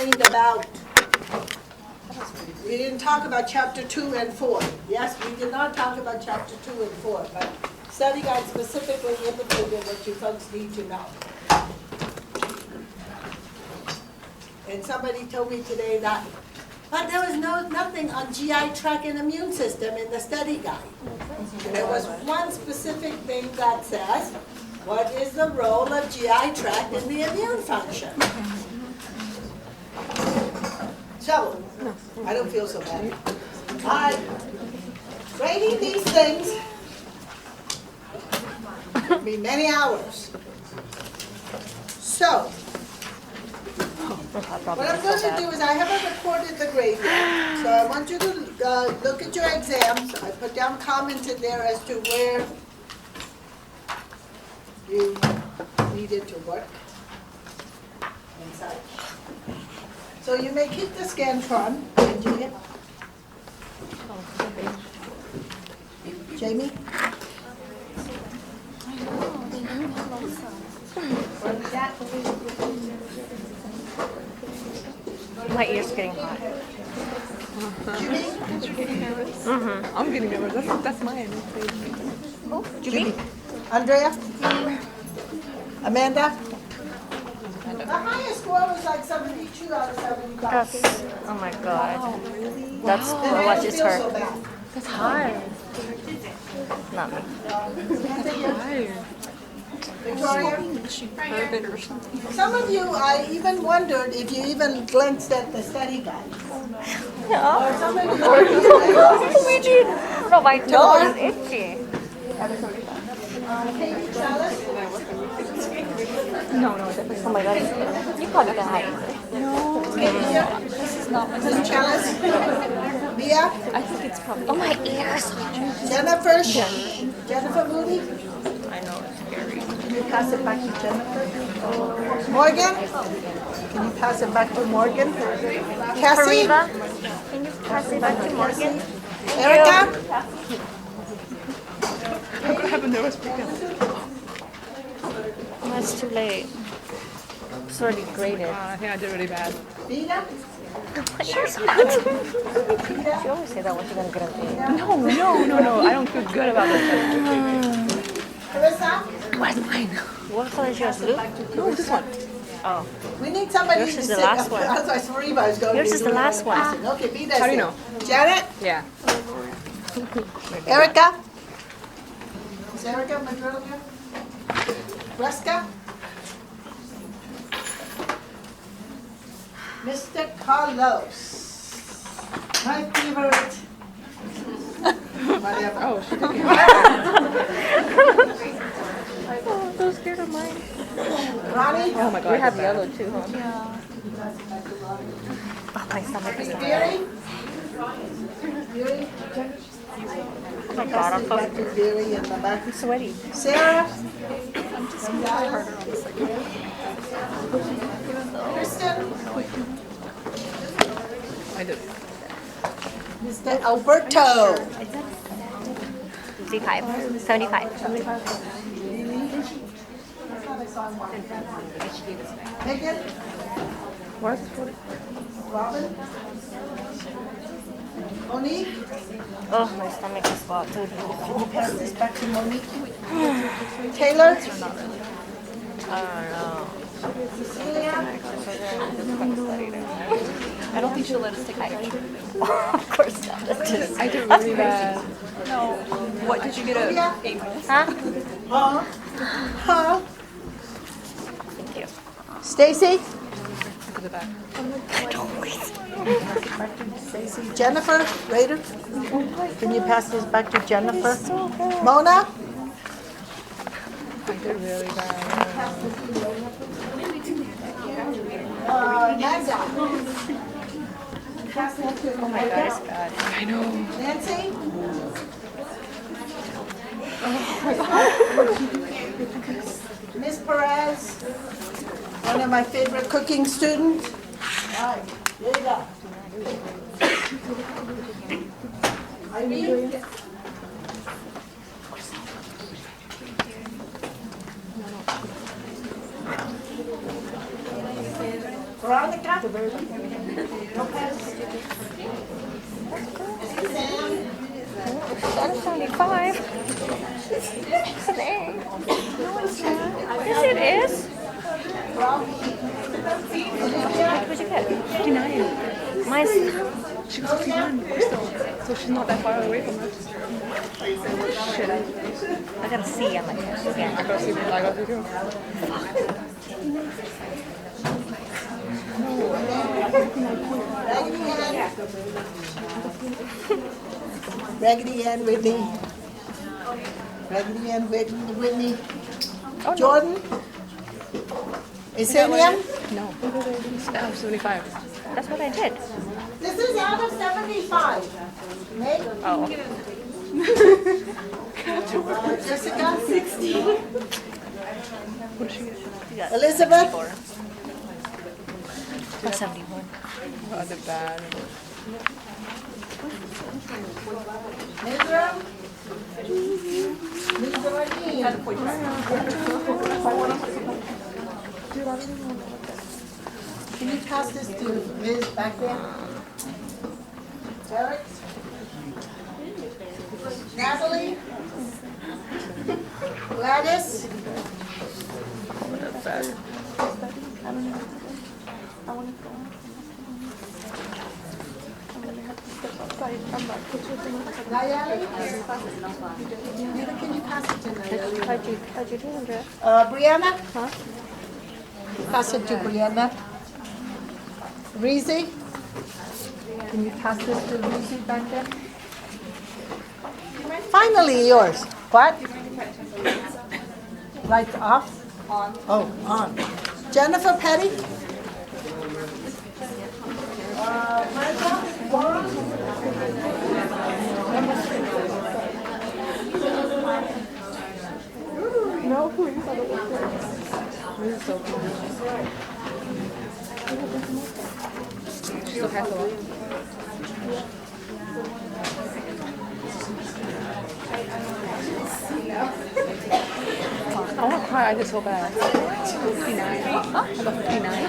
complained about, we didn't talk about chapter 2 and 4. Yes, we did not talk about chapter 2 and 4, but study guide specifically indicated what you folks need to know. And somebody told me today that, but there was nothing on GI tract and immune system in the study guide. There was one specific thing that says, what is the role of GI tract in the immune function? So, I don't feel so bad. Writing these things took me many hours. So, what I'm going to do is I haven't recorded the grade yet, so I want you to look at your exams. I put down comments in there as to where you needed to work and such. So you may keep the Scantron, Julia. Jamie? My ears getting hot. I'm getting nervous. That's mine. Oh, Julie? Andrea? Amanda? The highest score was like 72 out of 75. That's, oh my god. Oh, really? That's And I what didn't is feel her. so bad. That's hard. Not me. Victoria? She heard it or something. Some of you, I even wondered if you even glanced at the study guide. No. Or some of you, We did. No, my toe is itchy. Katie Chalice? No, definitely. Oh my god. You probably can hide. Katie here? Mrs. Chalice? Mia? I think it's probably. Oh, my ears. Jennifer? Jennifer Moody? I know it's scary. Can you pass it back to Jennifer? Morgan? Can you pass it back to Morgan? Cassie? Fariba, can you pass it back to Morgan? Erica? I'm gonna have a nervous breakdown. Oh, it's too late. It's already graded. I think I did really bad. Dina? My ears hot. She always say that when she's gonna get a B. No. I don't feel good about this. Carissa? Where's mine? What color is yours, blue? No, this one. Oh. We need somebody Yours to is sit the last one. Otherwise, Fariba is going to Yours be is the doing last the one. passing. Okay, be that. How do you know? Janet? Yeah. Erica? Is Erica my girl here? Reska? Mr. Carlos. My favorite. Whatever. Oh, she took it. Oh, I'm so scared of mine. Ronnie? Oh my god. You have yellow too, huh? Oh, my stomach is hot. Beery? Beery? Oh my god, I'm so Beery in the back. sweaty. Sarah? Kristen? I did. Mr. Alberto? 55. 75. Megan? What? Robin? Monique? Oh, my stomach is hot too. Can you pass this back to Monique? Taylor? I don't know. I don't think she'll let us take higher. Of course not. That's just, I did that's really crazy. bad. No. What did you get a A minus? Huh? Huh? Thank you. Stacy? Look at the back. Stacy. Jennifer Rader? Can you pass this back to Jennifer? So good. Mona? I did really bad. Amanda? Oh my god, it's bad. I know. Nancy? Miss Perez? One of my favorite cooking students? All right, there you go. Irene? Veronica? That's 75. It's an A. No, it's not. Yes, it is. What'd you get? 59. Mine's. She was 61 still. So she's not that far away from us. Shit. I got a C on my test again. I got to see what I got to do. Raggedy Ann Whitney. Raggedy Ann Whitney. Oh, Jordan? Isenium? No. It's 75. That's what I did. This is out of 75. Nate? Oh. Jessica? 60. What did she get? You got Elizabeth? 64. Or 71. Oh, the bad. Israel? Mizraim. Can you pass this to Liz back there? Derek? Natalie? Gladys? Nayeli? Can you pass it to Nayeli? How'd you do, Andrea? Brianna? Huh? Pass it to Brianna. Reezy? Can you pass this to Reezy back there? Finally yours. What? Lights off? On. Oh, on. Jennifer Petty? Martha? Warren? No, please. I don't want that. This is so cool. She still has a lot. I want to cry. I did so bad. 59. Huh? I got 59.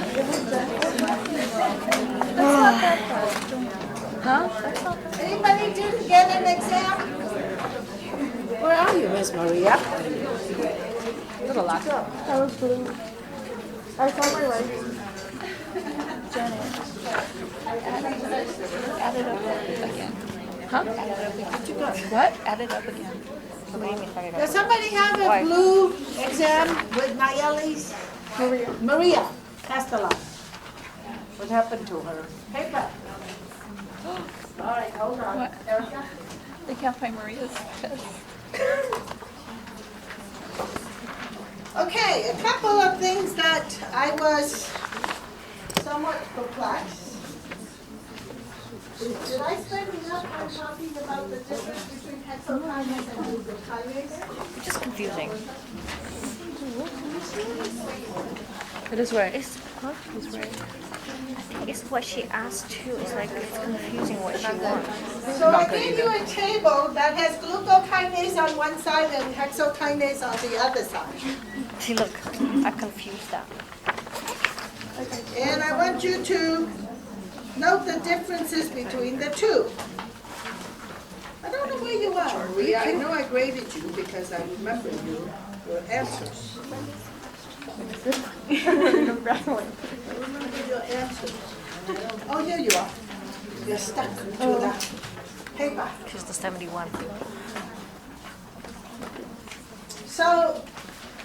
Huh? Anybody didn't get an exam? Where are you, Miss Maria? Did a lot. That was blue. I saw my legs. Janet. Add it up again. Huh? Add it up again. What? Add it up again. What do you mean, sorry, Does somebody have a Why? blue exam with Nayeli's? Maria Castellan. What happened to her? Paper. All right, hold on. What? Erica? They can't find Maria's test. Okay, a couple of things that I was somewhat perplexed. Did I spend enough time talking about the difference between hexokinase and glucokinase? It's just confusing. It is right. It's, huh? It's right. I think it's what she asked too. It's like it's confusing what she wants. So I gave you a table that has glucokinase on one side and hexokinase on the other side. See, look, I confused that. And I want you to note the differences between the two. I don't know where you are, Maria. I know I graded you because I remember your answers. I remember your answers. Oh, here you are. You're stuck to that paper. She's the 71. So,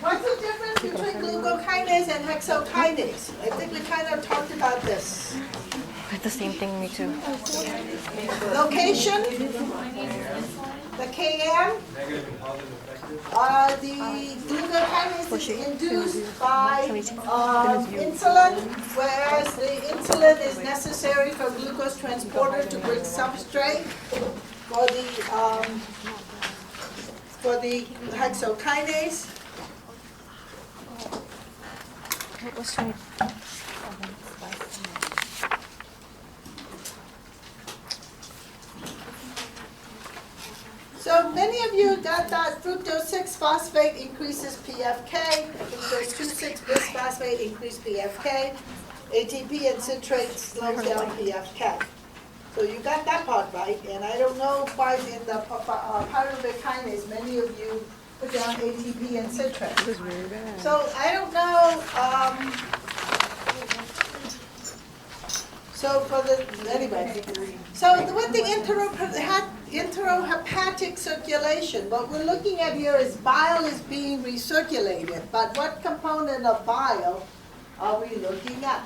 what's the difference between glucokinase and hexokinase? I think we kind of talked about this. It's the same thing, me too. Location, the Km, the glucokinase is induced by insulin, whereas the insulin is necessary for glucose transporter to bring substrate for the hexokinase. It was 20. So many of you got that fructose 6-phosphate increases PFK, fructose 2,6 bisphosphate increase PFK. ATP and citrate slows down PFK. So you got that part right, and I don't know why in the pyruvate kinase, many of you put down ATP and citrate. This is really bad. So I don't know, so for the, anyway. So with the enterohepatic circulation, what we're looking at here is bile is being recirculated, but what component of bile are we looking at?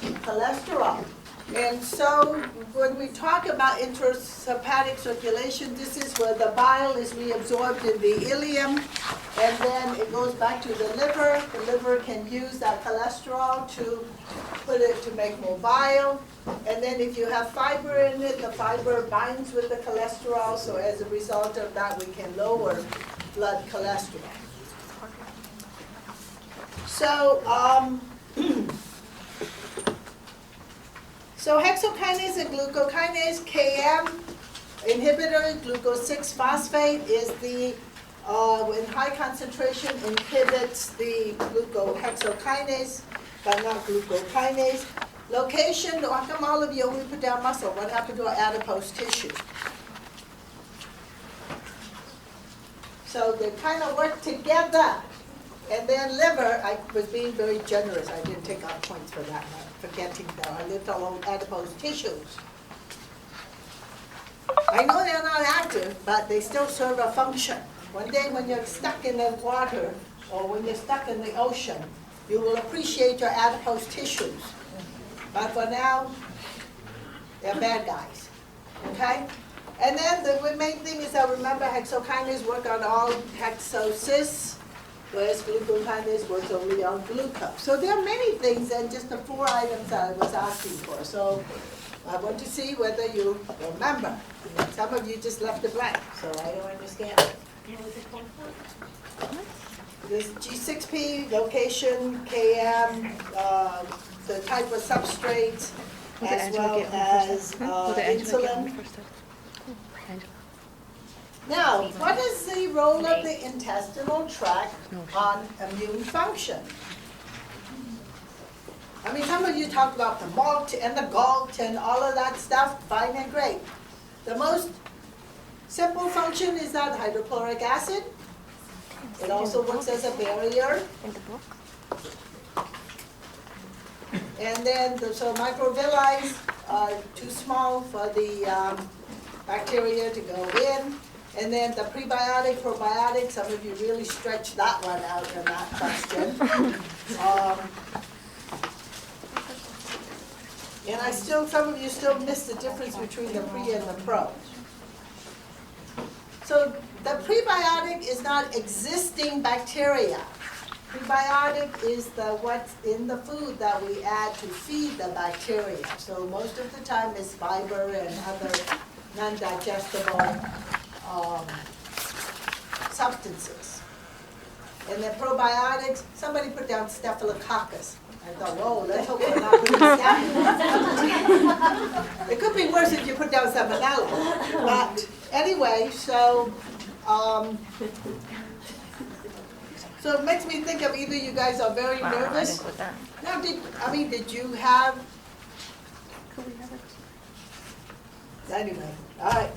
Cholesterol. And so when we talk about enterohepatic circulation, this is where the bile is reabsorbed in the ileum, and then it goes back to the liver. The liver can use that cholesterol to put it to make more bile. And then if you have fiber in it, the fiber binds with the cholesterol, so as a result of that, we can lower blood cholesterol. So, so hexokinase and glucokinase, KM inhibitor, glucose 6-phosphate is the, in high concentration inhibits the glucohexokinase, but not glucokinase. Location, how come all of you only put down muscle? What happened to our adipose tissue? So they kind of work together. And then liver, I was being very generous. I didn't take out points for that, forgetting that our little adipose tissues. I know they're not active, but they still serve a function. One day when you're stuck in the water, or when you're stuck in the ocean, you will appreciate your adipose tissues. But for now, they're bad guys, okay? And then the main thing is that remember hexokinase work on all hexosis, whereas glucokinase works only on glucose. So there are many things than just the 4 items that I was asking for. So I want to see whether you remember. Some of you just left it blank, so I don't understand. This G6P, location, KM, the type of substrate, as well as insulin. Now, what is the role of the intestinal tract on immune function? I mean, some of you talk about the malt and the galt and all of that stuff, fine and great. The most simple function is that hydrochloric acid. It also works as a barrier. And then, so microvilli are too small for the bacteria to go in. And then the prebiotic, probiotic, some of you really stretched that one out in that question. And some of you still miss the difference between the pre and the pro. So the prebiotic is not existing bacteria. Prebiotic is what's in the food that we add to feed the bacteria. So most of the time it's fiber and other non-digestible substances. And then probiotics, somebody put down staphylococcus. I thought, whoa, let's hope we're not putting staphylococcus. It could be worse if you put down salmonella. But anyway, so so it makes me think of either you guys are very nervous. Now, did you have? Anyway, all right.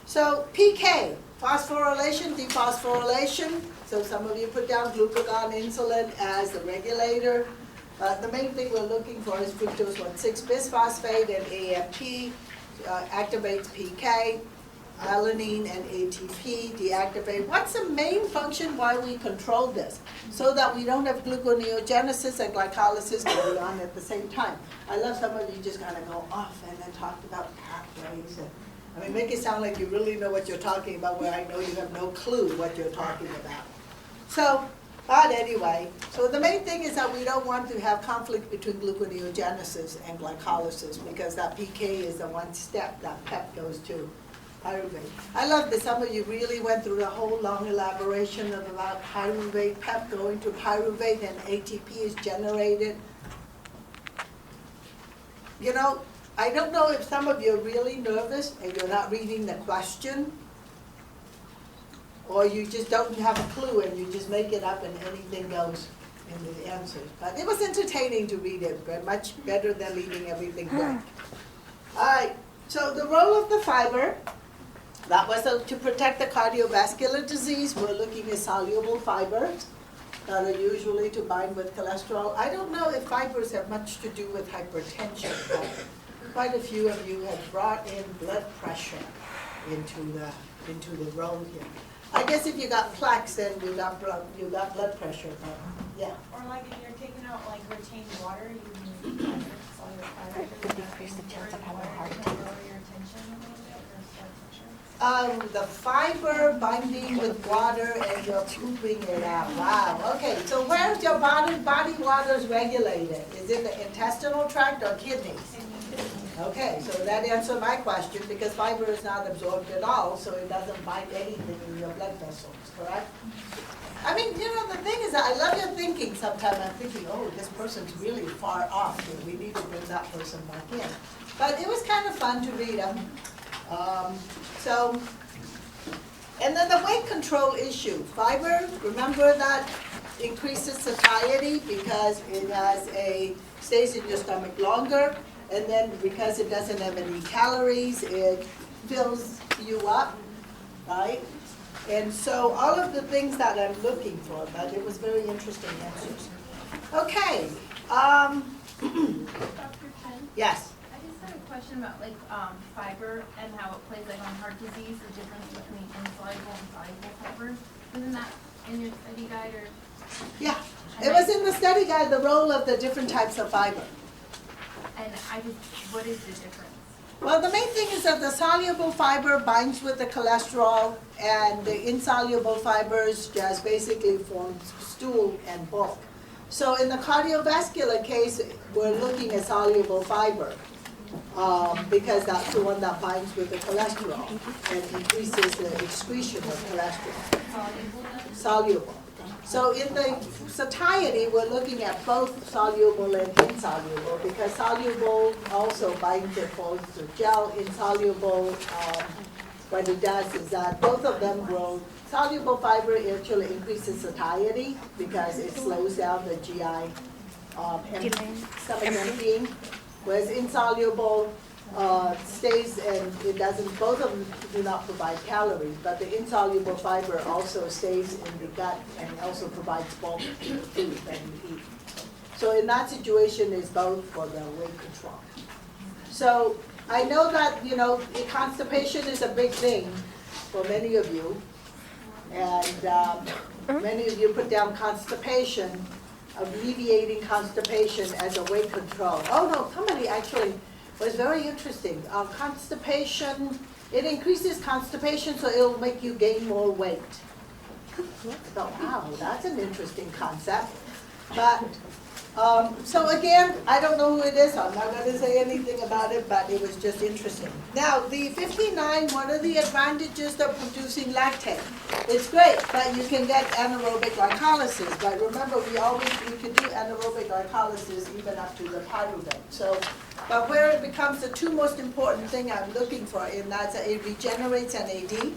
So PK, phosphorylation, dephosphorylation. So some of you put down glucagon, insulin as the regulator. The main thing we're looking for is fructose 1,6-bisphosphate, and AMP activates PK. Alanine and ATP deactivate. What's the main function why we control this? So that we don't have gluconeogenesis and glycolysis going on at the same time. I love some of you just kind of go off and then talk about pathways. Make it sound like you really know what you're talking about, where I know you have no clue what you're talking about. So, but anyway, so the main thing is that we don't want to have conflict between gluconeogenesis and glycolysis, because that PK is the one step that PEP goes to. Pyruvate. I love that some of you really went through the whole long elaboration of about pyruvate, PEP going to pyruvate, and ATP is generated. You know, I don't know if some of you are really nervous and you're not reading the question, or you just don't have a clue and you just make it up and anything goes. in the answers. But it was entertaining to read it, but much better than leaving everything blank. All right, so the role of the fiber, that was to protect the cardiovascular disease. We're looking at soluble fibers that are usually to bind with cholesterol. I don't know if fibers have much to do with hypertension, but quite a few of you have brought in blood pressure into the role here. I guess if you got plaques, then you got blood pressure, but yeah. Or like if you're taking out like retained water, you need fiber, cellular fiber. Could decrease the chance of having a heart attack. Lower your tension a little bit or blood pressure. The fiber binding with water and you're pooping it out. Wow, okay, so where's your body waters regulated? Is it the intestinal tract or kidneys? Okay, so that answered my question, because fiber is not absorbed at all, so it doesn't bind anything in your blood vessels, correct? I mean, you know, the thing is, I love your thinking sometimes. I'm thinking, oh, this person's really far off here. We need to bring that person back in. But it was kind of fun to read them. And then the weight control issue. Fiber, remember that increases satiety because it stays in your stomach longer. And then because it doesn't have any calories, it fills you up, right? And so all of the things that I'm looking for, but it was very interesting answers. Okay. Dr. Chen? Yes. I just had a question about like fiber and how it plays like on heart disease, the difference between insoluble and soluble fiber. Wasn't that in your study guide or? Yeah. It was in the study guide, the role of the different types of fiber. And what is the difference? Well, the main thing is that the soluble fiber binds with the cholesterol, and the insoluble fibers just basically form stool and bulk. So in the cardiovascular case, we're looking at soluble fiber because that's the one that binds with the cholesterol and increases the excretion of cholesterol. Soluble. So in the satiety, we're looking at both soluble and insoluble, because soluble also binds it falls to gel. Insoluble, what it does is that both of them will, soluble fiber actually increases satiety because it slows down the GI stomach emptying, whereas insoluble stays and it doesn't, both of them do not provide calories, but the insoluble fiber also stays in the gut and also provides bulk to the food that you eat. So in that situation, it's both for the weight control. So I know that, you know, constipation is a big thing for many of you, and many of you put down constipation, alleviating constipation as a weight control. Oh no, somebody actually was very interesting. Constipation, it increases constipation, so it'll make you gain more weight. I thought, wow, that's an interesting concept. But, so again, I don't know who it is, so I'm not going to say anything about it, but it was just interesting. Now, the 59, one of the advantages of producing lactate. It's great, but you can get anaerobic glycolysis. But remember, we can do anaerobic glycolysis even up to the pyruvate. So, but where it becomes the two most important thing I'm looking for, and that's that it regenerates NAD.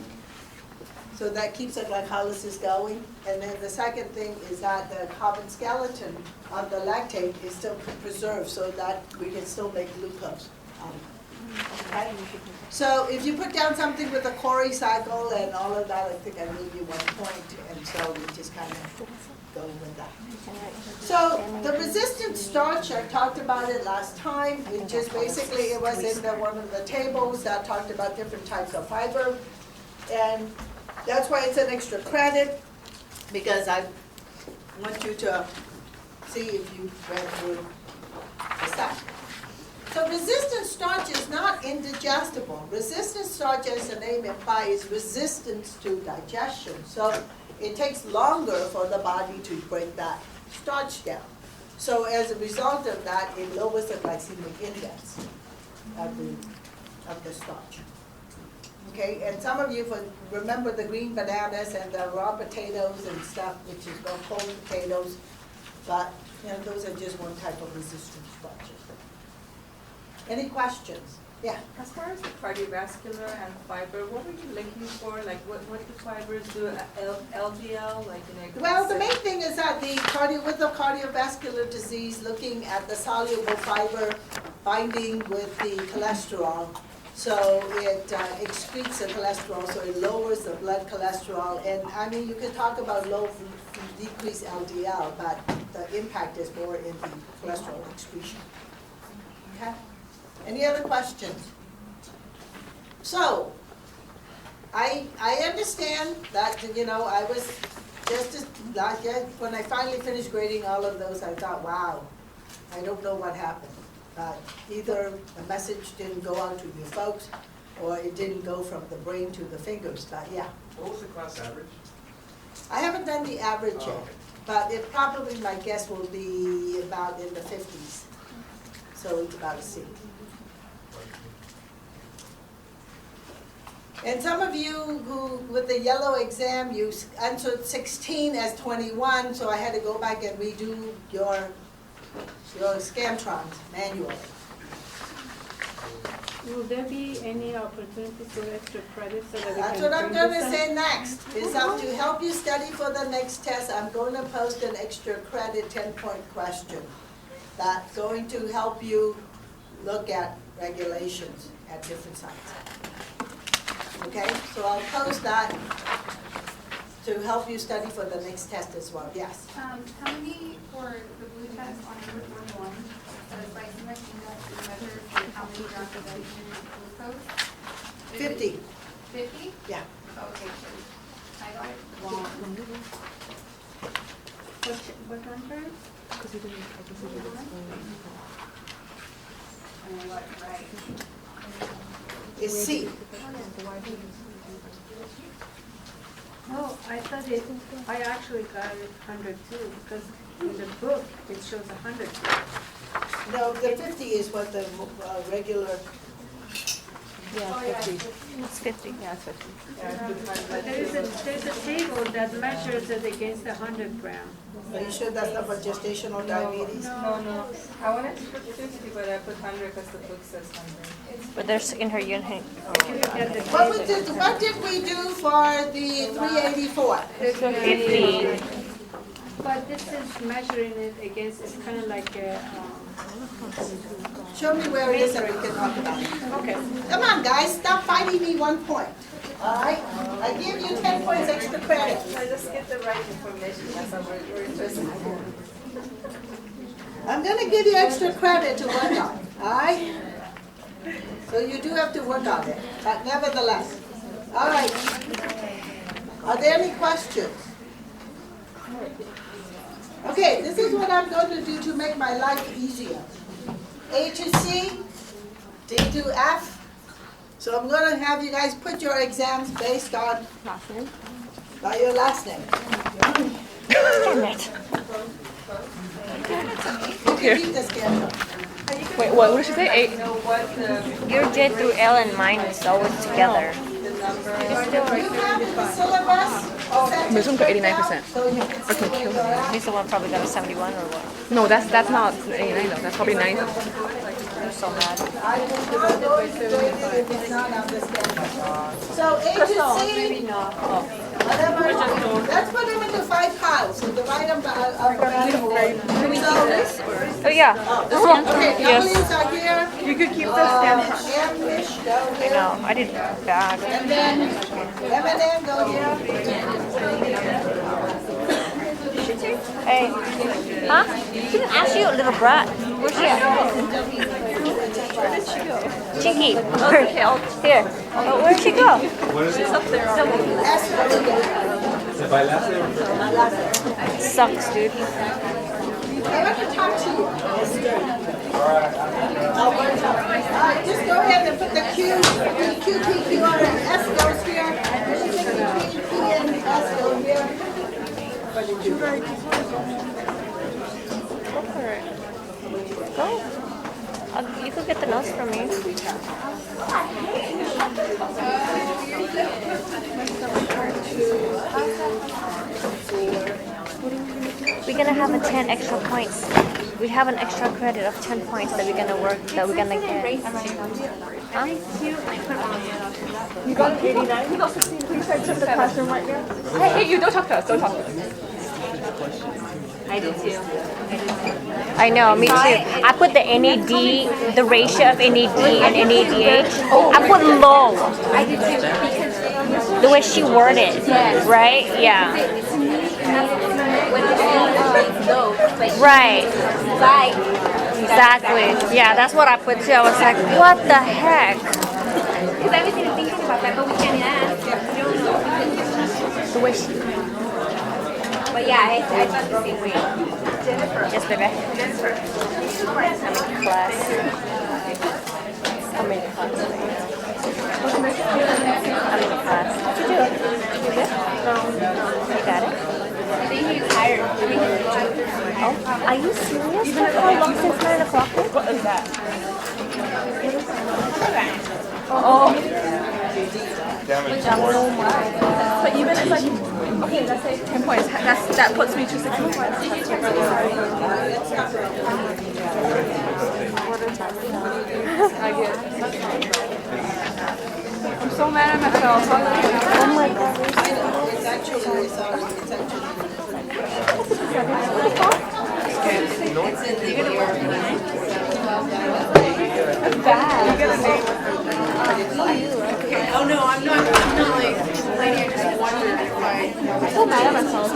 So that keeps the glycolysis going. And then the second thing is that the carbon skeleton of the lactate is still preserved so that we can still make glucose. Okay? So if you put down something with a Cori cycle and all of that, I think I gave you 1 point, and so we just kind of go with that. So the resistant starch, I talked about it last time. It just basically, it was in one of the tables that talked about different types of fiber. And that's why it's an extra credit, because I want you to see if you read through the stuff. So resistant starch is not indigestible. Resistant starch, as the name implies, is resistance to digestion. So it takes longer for the body to break that starch down. So as a result of that, it lowers the glycemic index of the starch. Okay, and some of you remember the green bananas and the raw potatoes and stuff, which is cold potatoes, but you know, those are just one type of resistant starches. Any questions? Yeah. As far as the cardiovascular and fiber, what were you looking for? Like, what do fibers do? LDL, like, Well, the main thing is that with the cardiovascular disease, looking at the soluble fiber binding with the cholesterol. So it excretes the cholesterol, so it lowers the blood cholesterol. And I mean, you can talk about decrease LDL, but the impact is more in the cholesterol excretion. Okay? Any other questions? So, I understand that, I was when I finally finished grading all of those, I thought, wow, I don't know what happened. Either the message didn't go out to you folks, or it didn't go from the brain to the fingers, but yeah. What was the class average? I haven't done the average yet, okay. but it probably, my guess will be about in the 50s. So it's about a C. And some of you who, with the yellow exam, you answered 16 as 21, so I had to go back and redo your Scamtrons manually. Will there be any opportunity for extra credit so that we can? That's what I'm bring going this to up? say next, is to help you study for the next test, I'm going to post an extra credit 10-point question that's going to help you look at regulations at different sites. Okay, so I'll post that to help you study for the next test as well. Yes? How many for the blue test on number 41, the glycemic index is measured for how many grams of glucose? 50. 50? Yeah. Okay, good. I got it. What number? Because you didn't, I guess you didn't explain it. And I got it right. It's C. Oh, I thought I actually got it 102 because in the book it shows 100. No, the 50 is what the regular, Yeah, 50. It's 50. Yeah, it's 50. But there's a table that measures it against 100 gram. are you sure that's not for gestational diabetes? No. I wanted to put 50, but I put 100 because the book says 100. But there's in her unit. If you look at the What did we do for the 384? 50. But this is measuring it against, it's kind of like a, Show me where it is and we can talk about it. okay. Come on, guys, stop fighting me 1 point. All right? I give you 10 points extra credit. I just get the right information. That's what we're interested in. I'm going to give you extra credit to work on. All right? So you do have to work on it, but nevertheless. All right. Are there any questions? Okay, this is what I'm going to do to make my life easier. A to C, D to F. So I'm going to have you guys put your exams based on by your last name. Damn it. You can keep this camera. Wait, what did she say? 8? Know what the Your J through L and mine is always together. number. You have the syllabus. This one got 89%. So you can see where you're at. This one probably got a 71 or what? No, that's not 89 though. That's probably 90. I'm so mad. I will not go into it if it's not on this camera. So A to C, whatever, let's put them into 5 piles, so divide them alphabetically. Can we keep this? Oh yeah. Okay, W's are here. You could keep the stamp. M-ish go I here. know. I did bad. And then M and N go here. Hey. Huh? She didn't ask you, little brat. Where's she at? Chinky. Here. Oh, where'd she go? What is it? S goes here. Is it by last name or first name? Sucks, dude. I want to talk to you. Alright, just go ahead and put the Q, P, Q, P, Q, R, and S goes here. P, and S go here. Go for it. Go. You could get the notes from me. We're gonna have a 10 extra points. We have an extra credit of 10 points that we're gonna get. Huh? You got an 89? You got 16. Please check the classroom right now. Hey, you don't talk to us. Don't talk to us. I did too. I know, me too. I put the NAD, the ratio of NAD and NADH. I put low. I did too because The way she worded it, right? Yeah. when the low, but Right. like Exactly. Yeah, that's what I put too. I was like, what the heck? because I was even thinking about that, but we can't ask. We don't know. The way she. But yeah, I thought the same way. Yes, baby. I'm in class. I'm in class. How'd you do it? You good? You got it? I think he's tired. Oh, are you serious? How long since 9 o'clock? What is that? But even if like, okay, let's say 10 points. That puts me to 16 points. I get it. I'm so mad at myself. Oh my god. It's actually, That's bad. You get a name. Oh, no, I'm not like complaining, I just wondered if I. I'm so mad at myself.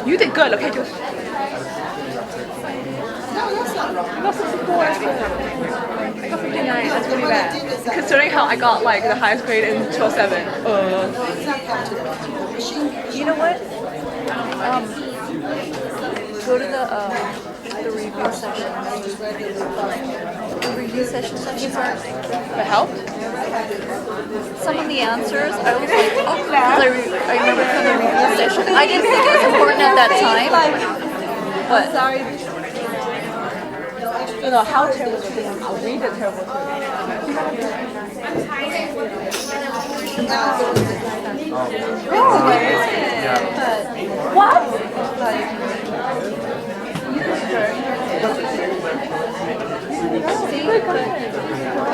You did good, okay? Just. I got 64. I got 59. That's really bad. Considering how I got like the highest grade in 207. You know what? Go to the review session. The review session That helped? Some of the answers, I was like, oh, because I remember from the review session. I didn't think it was important at that time. But sorry. You know, how terrible it is. I'll read it terrible too.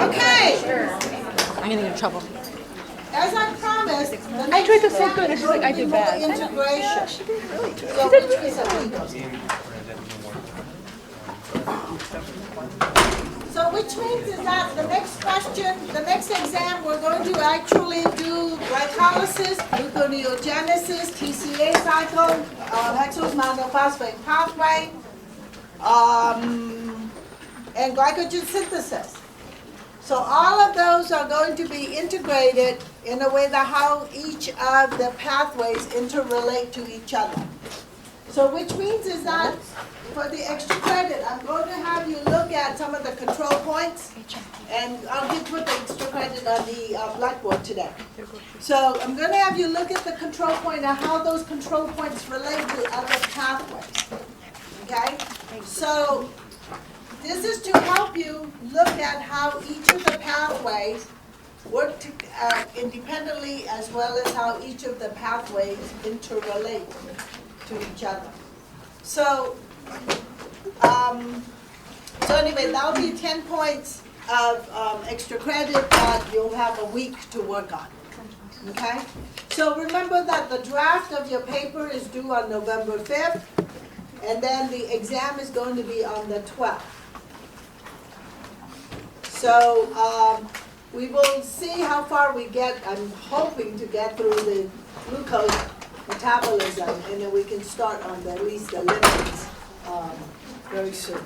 okay, I'm gonna get in trouble. as I promised, I tried to say good and she's like, I did bad. integration. She did really good. So which means So which means is that the next question, the next exam, we're going to actually do glycolysis, gluconeogenesis, TCA cycle, hexose monophosphate pathway, and glycogen synthesis. So all of those are going to be integrated in a way that how each of the pathways interrelate to each other. So which means is that for the extra credit, I'm going to have you look at some of the control points, and I'll put the extra credit on the blackboard today. So I'm going to have you look at the control point and how those control points relate to other pathways. Okay? So this is to help you look at how each of the pathways work independently, as well as how each of the pathways interrelate to each other. So, so anyway, that'll be 10 points of extra credit that you'll have a week to work on. Okay? So remember that the draft of your paper is due on November 5th, and then the exam is going to be on the 12th. So we will see how far we get. I'm hoping to get through the glucose metabolism, and then we can start on at least the lipids very soon.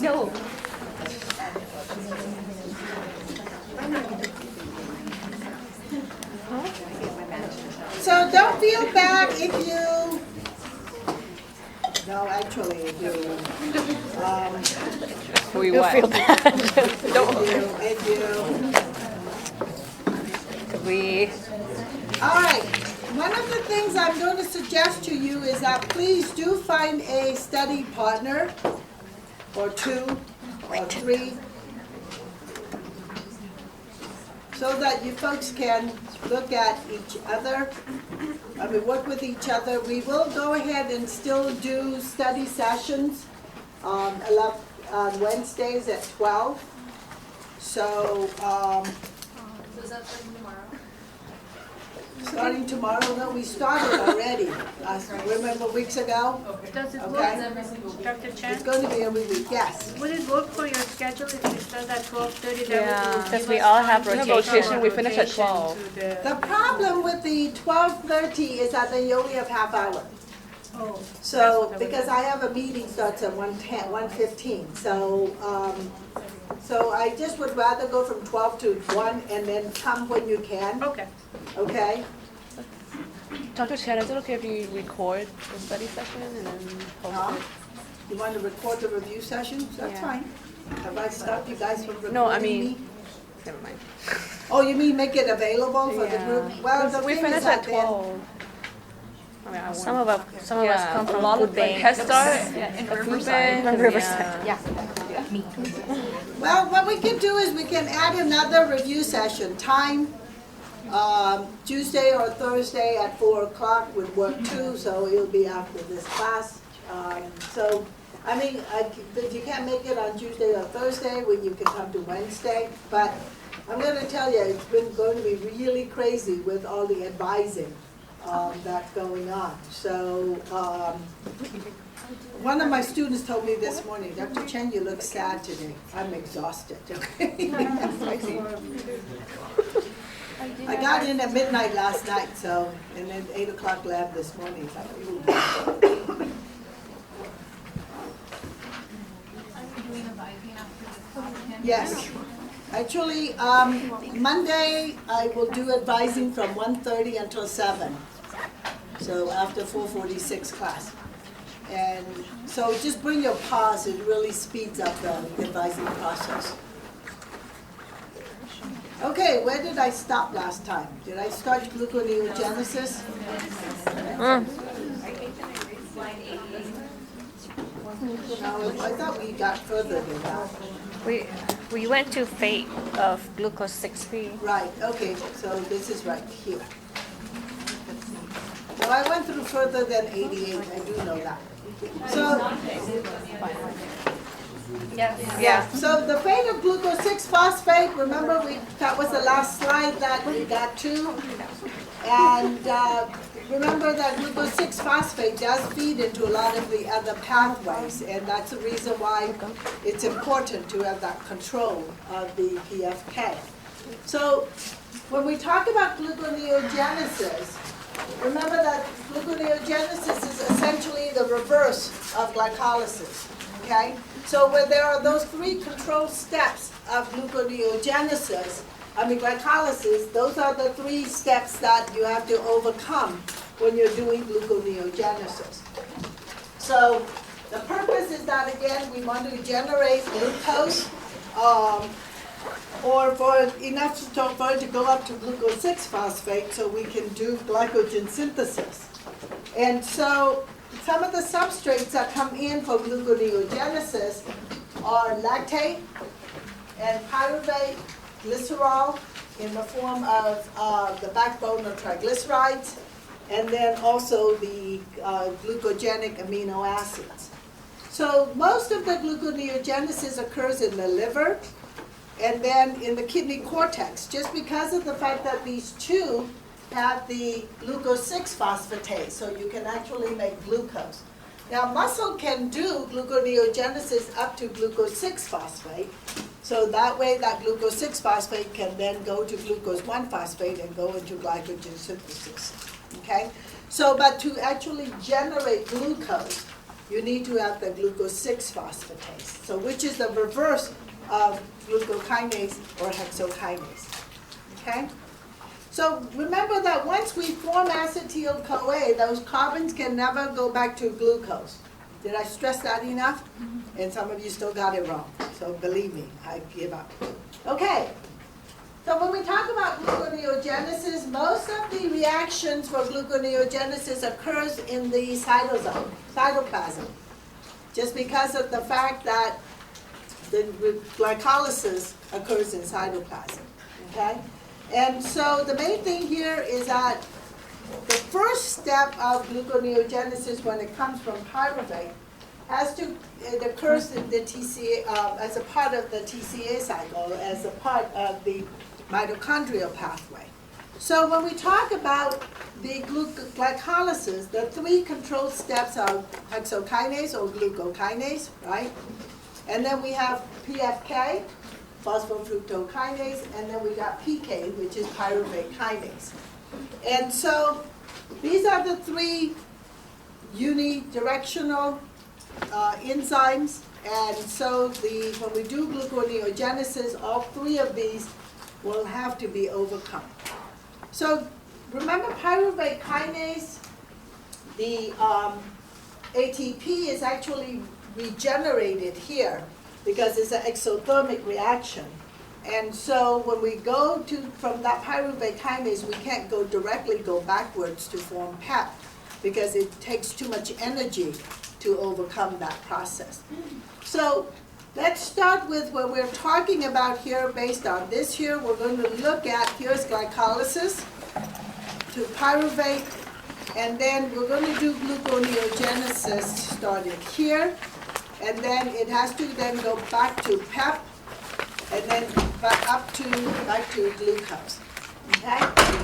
no. feel bad if you, no, actually, if you, We what? Feel bad. if you, We. all right. One of the things I'm going to suggest to you is that please do find a study partner, or two, or three, so that you folks can look at each other. Work with each other. We will go ahead and still do study sessions on Wednesdays at 12. So, So is that starting tomorrow? starting tomorrow, no, we started already. Remember weeks ago? Does it Okay. work, Dr. It's Chen? going to be every week, yes. Would it work for your schedule if we start at 12:30? Yeah, because we all have rotation. We finish at 12. The problem with the 12:30 is that they only have half hour. Oh, So, because I have a meeting starts at 1:15, so, so I just would rather go from 12 to 1 and then come when you can, okay. okay? Dr. Chen, is it okay if you record the study session and then Huh? post You want to record the review session? That's Yeah. fine. Have I stopped you guys from recording No, I mean- me? it? Never mind. Oh, you mean make it available for the group? Well, the We thing is finish that at then, 12. I mean, I Some won't. of us come a from lot food of like banks. Head Start, in the food Riverside. bank, From and Riverside, yeah. well, what we can do is we can add another review session. Time, Tuesday or Thursday at 4 o'clock would work too, so it'll be after this class. So, I mean, if you can't make it on Tuesday or Thursday, well, you can come to Wednesday. But I'm going to tell you, it's been going to be really crazy with all the advising that's going on. So, one of my students told me this morning, Dr. Chen, you look sad today. I'm exhausted. I got in at midnight last night, so, and then 8 o'clock lab this morning. It's like, ooh. Are we doing advising after this class? Yes. Actually, Monday, I will do advising from 1:30 until 7. So after 4:46 class. And so just bring your pause, it really speeds up the advising process. Okay, where did I stop last time? Did I start gluconeogenesis? No, I thought we got further than that. We went to fate of glucose 6B. Right, okay, so this is right here. Well, I went through further than 88, I do know that. So, yeah, so the fate of glucose 6-phosphate, remember that was the last slide that we got to. And remember that glucose 6-phosphate does feed into a lot of the other pathways, and that's the reason why it's important to have that control of the PFK. So when we talk about gluconeogenesis, remember that gluconeogenesis is essentially the reverse of glycolysis, okay? So where there are those 3 control steps of gluconeogenesis, glycolysis, those are the 3 steps that you have to overcome when you're doing gluconeogenesis. So the purpose is that, again, we want to generate glucose, or for enough for it to go up to glucose 6-phosphate so we can do glycogen synthesis. And so some of the substrates that come in for gluconeogenesis are lactate and pyruvate, glycerol in the form of the backbone of triglycerides, and then also the glucogenic amino acids. So most of the gluconeogenesis occurs in the liver and then in the kidney cortex, just because of the fact that these two have the glucose 6-phosphatase, so you can actually make glucose. Now muscle can do gluconeogenesis up to glucose 6-phosphate, so that way that glucose 6-phosphate can then go to glucose 1-phosphate and go into glycogen synthesis, okay? So, but to actually generate glucose, you need to have the glucose 6-phosphatase, so which is the reverse of glucokinase or hexokinase, okay? So remember that once we form acetyl-CoA, those carbons can never go back to glucose. Did I stress that enough? And some of you still got it wrong. So believe me, I give up. Okay. So when we talk about gluconeogenesis, most of the reactions for gluconeogenesis occurs in the cytoplasm. Just because of the fact that the glycolysis occurs in cytoplasm. Okay? And so the main thing here is that the first step of gluconeogenesis when it comes from pyruvate it occurs in the TCA, as a part of the TCA cycle, as a part of the mitochondrial pathway. So when we talk about the glycolysis, the three control steps are hexokinase or glucokinase, right? And then we have PFK, phosphofructokinase, and then we got PK, which is pyruvate kinase. And so these are the three unidirectional enzymes, and so when we do gluconeogenesis, all three of these will have to be overcome. So remember pyruvate kinase, the ATP is actually regenerated here because it's an exothermic reaction. And so when we go from that pyruvate kinase, we can't directly go backwards to form PEP because it takes too much energy to overcome that process. So let's start with what we're talking about here based on this here. We're going to look at, here's glycolysis to pyruvate, and then we're going to do gluconeogenesis started here, and then it has to then go back to PEP, and then back to glucose. Okay?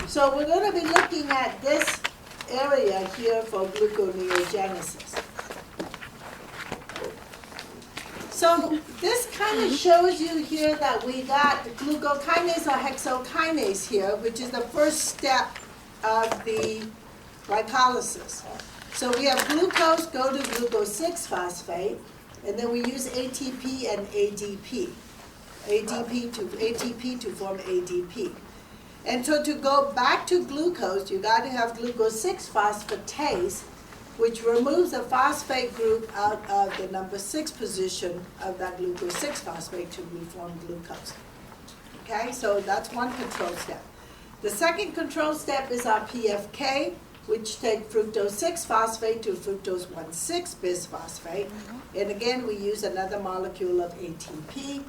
So we're going to be looking at this area here for gluconeogenesis. So this kind of shows you here that we got glucokinase or hexokinase here, which is the first step of the glycolysis. So we have glucose go to glucose 6-phosphate, and then we use ATP and ADP. ATP to form ADP. And so to go back to glucose, you got to have glucose 6-phosphatase, which removes the phosphate group out of the number 6 position of that glucose 6-phosphate to reform glucose. Okay, so that's one control step. The second control step is our PFK, which take fructose 6-phosphate to fructose 1,6-bisphosphate. And again, we use another molecule of ATP.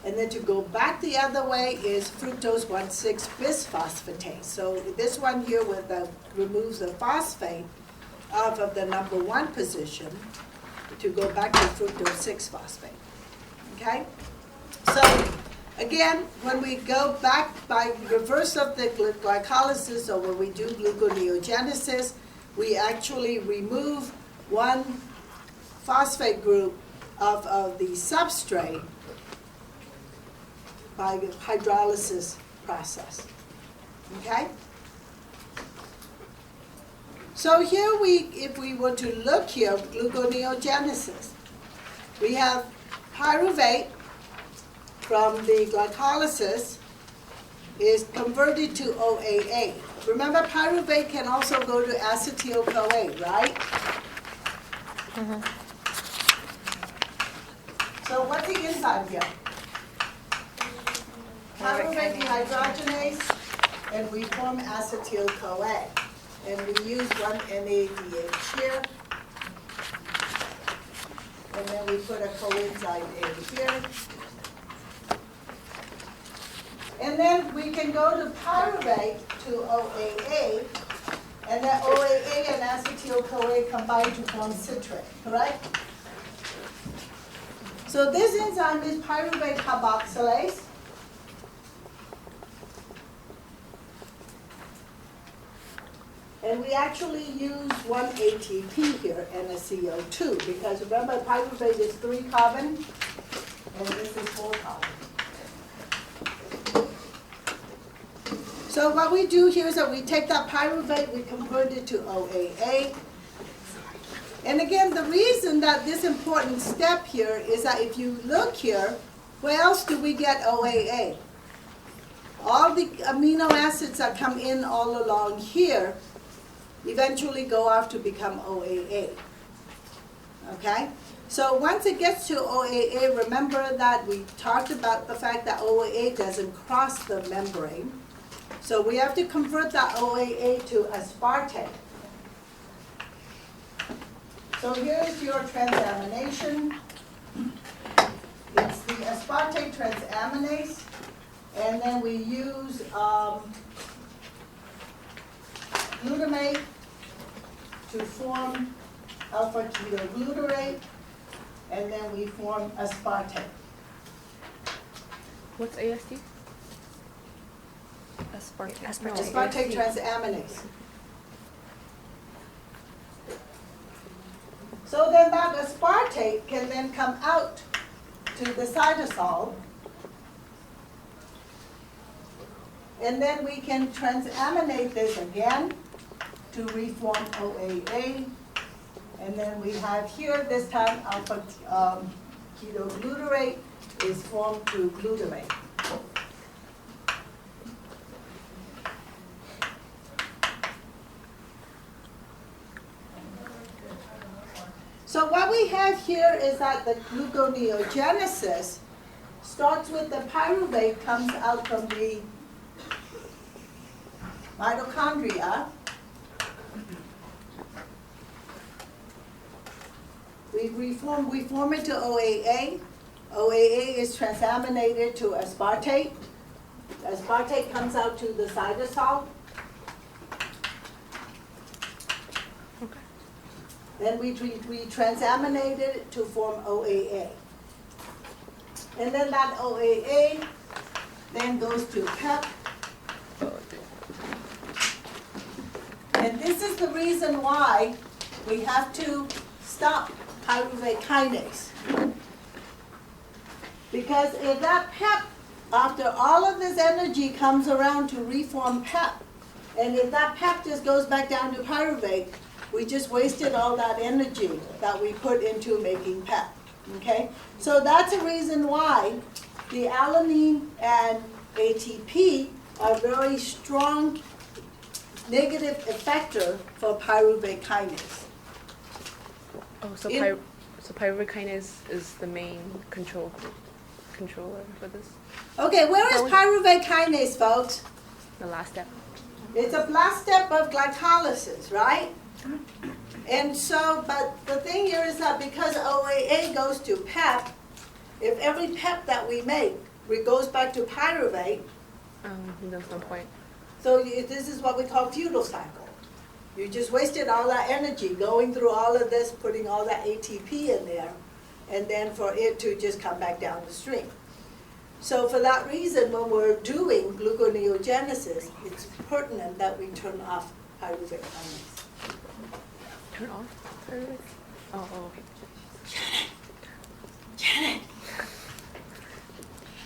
And then to go back the other way is fructose 1,6-bisphosphatase. So this one here removes the phosphate off of the number 1 position to go back to fructose 6-phosphate. Okay? So again, when we go back by reverse of the glycolysis, or when we do gluconeogenesis, we actually remove one phosphate group of the substrate by the hydrolysis process. Okay? So here if we were to look here, gluconeogenesis, we have pyruvate from the glycolysis is converted to OAA. Remember, pyruvate can also go to acetyl-CoA, right? Mm-hmm. So what's the enzyme here? Pyruvate dehydrogenase, and we form acetyl-CoA. And we use one NADH here. And then we put a coenzyme A here. And then we can go to pyruvate to OAA, and that OAA and acetyl-CoA combine to form citrate, correct? So this enzyme is pyruvate carboxylase. And we actually use one ATP here and a CO2, because remember pyruvate is 3 carbon and this is 4 carbon. So what we do here is that we take that pyruvate, we convert it to OAA. And again, the reason that this important step here is that if you look here, where else do we get OAA? all the amino acids that come in all along here eventually go off to become OAA. Okay? So once it gets to OAA, remember that we talked about the fact that OAA doesn't cross the membrane. So we have to convert that OAA to aspartate. So here's your transamination. It's the aspartate transaminase, and then we use glutamate to form alpha-ketoglutarate, and then we form aspartate. What's AST? Aspartate transaminase. So then that aspartate can then come out to the cytosol, and then we can transaminate this again to reform OAA, and then we have here this time alpha ketoglutarate is formed to glutamate. So what we have here is that the gluconeogenesis starts with the pyruvate, comes out from the mitochondria. We form it to OAA. OAA is transaminated to aspartate. Aspartate comes out to the cytosol. Then we transaminate it to form OAA. And then that OAA then goes to PEP. And this is the reason why we have to stop pyruvate kinase. Because if that PEP, after all of this energy comes around to reform PEP, and if that PEP just goes back down to pyruvate, we just wasted all that energy that we put into making PEP, okay? So that's a reason why the alanine and ATP are very strong negative effector for pyruvate kinase. Oh, so pyruvate kinase is the main controller for this? Okay, where is pyruvate kinase, folks? The last step. It's a last step of glycolysis, right? And so, but the thing here is that because OAA goes to PEP, if every PEP that we make goes back to pyruvate, There's no point. so this is what we call futile cycle. You just wasted all that energy going through all of this, putting all that ATP in there, and then for it to just come back down the stream. So for that reason, when we're doing gluconeogenesis, it's pertinent that we turn off pyruvate kinase. Turn off pyruvate? Oh, okay. Janet.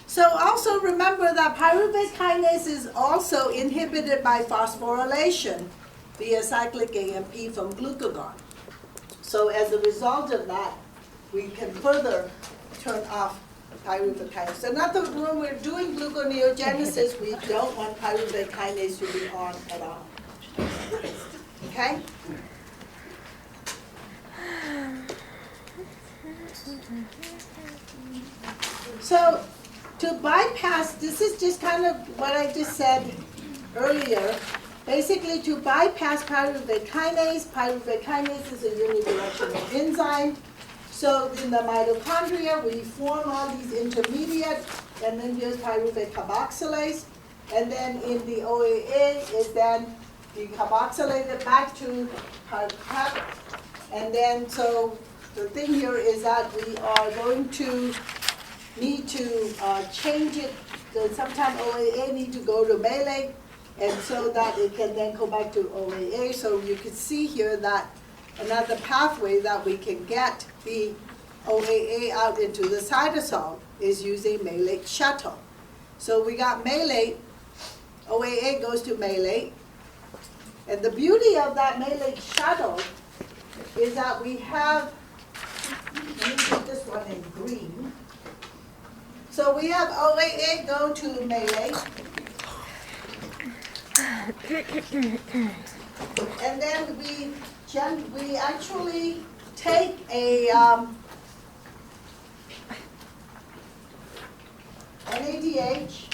So also remember that pyruvate kinase is also inhibited by phosphorylation via cyclic AMP from glucagon. So as a result of that, we can further turn off pyruvate kinase. So not that when we're doing gluconeogenesis, we don't want pyruvate kinase to be on at all. Okay? So to bypass, this is just kind of what I just said earlier. Basically, to bypass pyruvate kinase is a unidirectional enzyme. So in the mitochondria, we form all these intermediate, and then here's pyruvate carboxylase. And then in the OAA is then decarboxylated back to PEP. And then, so the thing here is that we are going to need to change it. Sometimes OAA need to go to malate, and so that it can then go back to OAA. So you can see here that another pathway that we can get the OAA out into the cytosol is using malate shuttle. So we got malate, OAA goes to malate, and the beauty of that malate shuttle is that we have, let me put this one in green. So we have OAA go to malate, And then we actually take a NADH,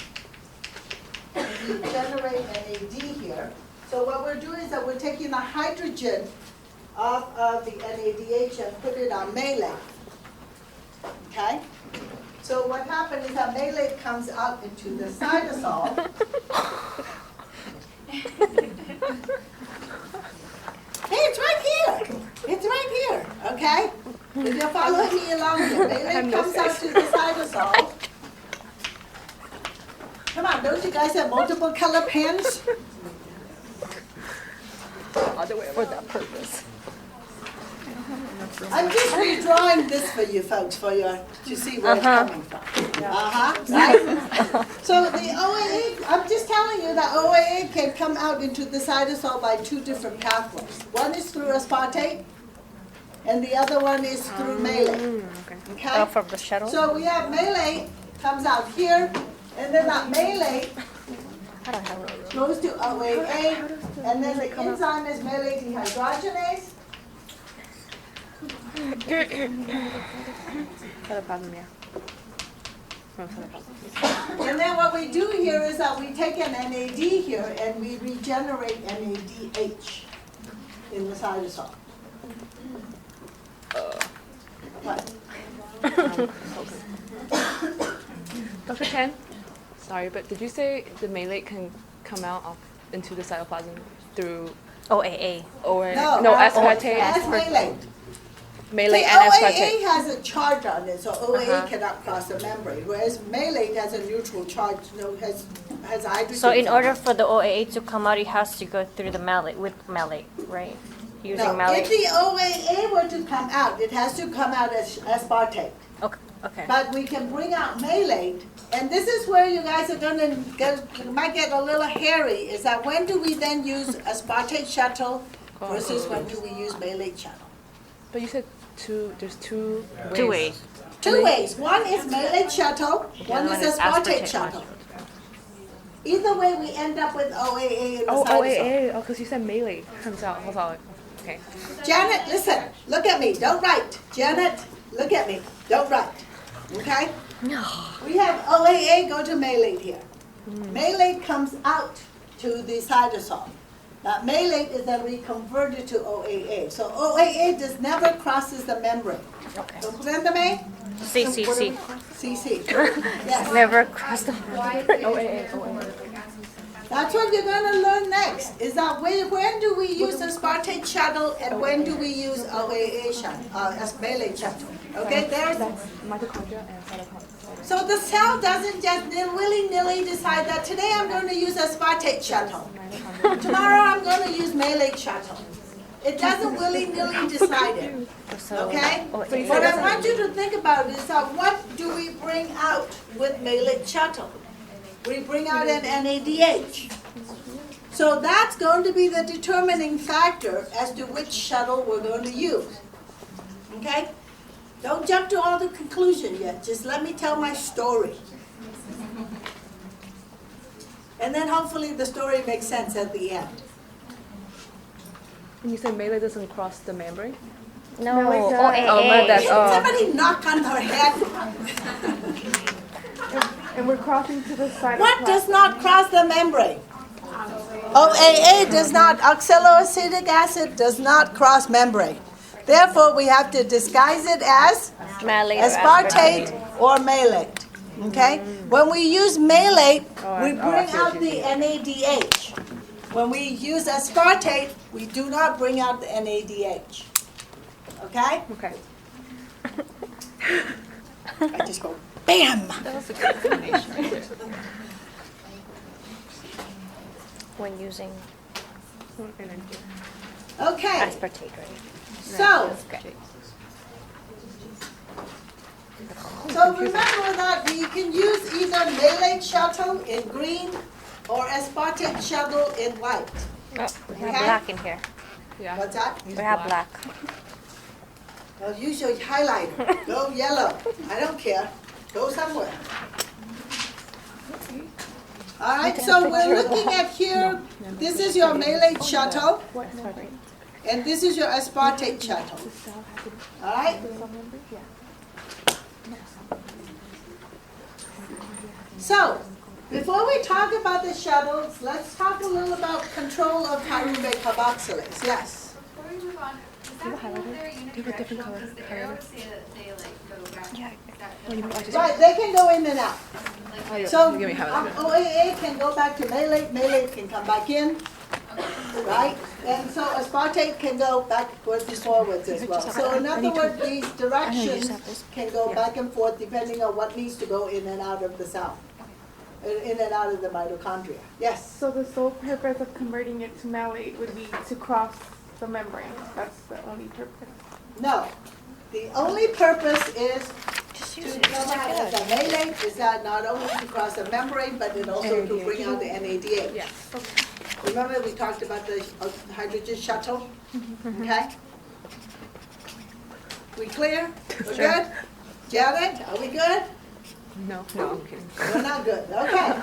and we generate NAD here. So what we're doing is that we're taking the hydrogen off of the NADH and put it on malate. Okay? So what happens is that malate comes out into the cytosol. Hey, it's right here. It's right here, okay? If you're following me along here, malate comes out to the cytosol. Come on, don't you guys have multiple color pens? For that purpose. I'm just redrawing this for you folks, to see where it's coming from. Right? So the OAA, I'm just telling you that OAA can come out into the cytosol by two different pathways. One is through aspartate, and the other one is through malate. Okay? From the shuttle? So we have malate comes out here, and then that malate goes to OAA, and then the enzyme is malate dehydrogenase. Cytoplasm, yeah. And then what we do here is that we take an NAD here and we regenerate NADH in the cytosol. What? Dr. Chen, sorry, but did you say the malate can come out into the cytoplasm through OAA. or No, aspartate? As malate. Malate See, and OAA aspartate. has a charge on it, so OAA cannot cross the membrane, whereas malate has a neutral charge, has hydrogen. So in on order it. for the OAA to come out, it has to go through the malate, with malate, right? Using No, malate? if the OAA were to come out, it has to come out as aspartate. Okay, okay. But we can bring out malate, and this is where you guys are gonna might get a little hairy, is that when do we then use aspartate shuttle versus when do we use malate shuttle? But you said there's two ways. Two ways. Two ways. One is malate shuttle, one is aspartate shuttle. Either way, we end up with OAA in the cytosol. OAA. Oh, because you said malate comes out. Hold on. Okay. Janet, listen, look at me, don't write. Janet, look at me, don't write. Okay? No. We have OAA go to malate here. Malate comes out to the cytosol. That malate is then reconverted to OAA. So OAA just never crosses the membrane. Okay. ¿Comprendeme? Sí, sí, sí. CC. Yes. Never crossed the That's what you're going to learn next, is that when do we use aspartate shuttle and when do we use OAA shuttle, as malate shuttle? Okay, there's. Mitochondria and cytoplasm. So the cell doesn't just willy-nilly decide that today I'm going to use aspartate shuttle. Tomorrow I'm going to use malate shuttle. It doesn't willy-nilly decide it. Okay? What I want you to think about is what do we bring out with malate shuttle? We bring out an NADH. So that's going to be the determining factor as to which shuttle we're going to use. Okay? Don't jump to all the conclusion yet. Just let me tell my story. And then hopefully the story makes sense at the end. And you said malate doesn't cross the membrane? No, Oh, OAA. that's Can somebody knock on her head? And we're crossing to the side. What does not cross the membrane? OAA does not. Oxaloacetic acid does not cross membrane. Therefore, we have to disguise it as Malate. aspartate or malate. Okay? When we use malate, we bring out the NADH. When we use aspartate, we do not bring out the NADH. Okay? Okay. I just go, bam! That was a good explanation. When using Okay, aspartate, right? so remember that we can use either malate shuttle in green or aspartate shuttle in white. Oh, we have Okay. black in here. Yeah. What's that? We have black. Well, use your highlighter. Go yellow. I don't care. Go somewhere. All right, so we're looking at here, this is your malate shuttle, and this is your aspartate shuttle. All right? So, before we talk about the shuttles, let's talk a little about control of pyruvate carboxylase. Yes? Before we move on, does that mean they're unidirectional? Because the arrows say that they like go back. Right, they can go in and out. Oh, So, give me half of it. OAA can go back to malate, malate can come back in, right? And so aspartate can go backwards and forwards as well. So in other words, these directions can go back and forth depending on what needs to go in and out of the cell, in and out of the mitochondria. Yes? So the sole purpose of converting it to malate would be to cross the membrane. That's the only purpose. No. The only purpose is to come out as a malate, is that not only to cross the membrane, but it also to bring out the NADH. Yes. Remember we talked about the hydrogen shuttle? Okay? We clear? We're good? Janet, are we good? No, I'm kidding. We're not good, okay.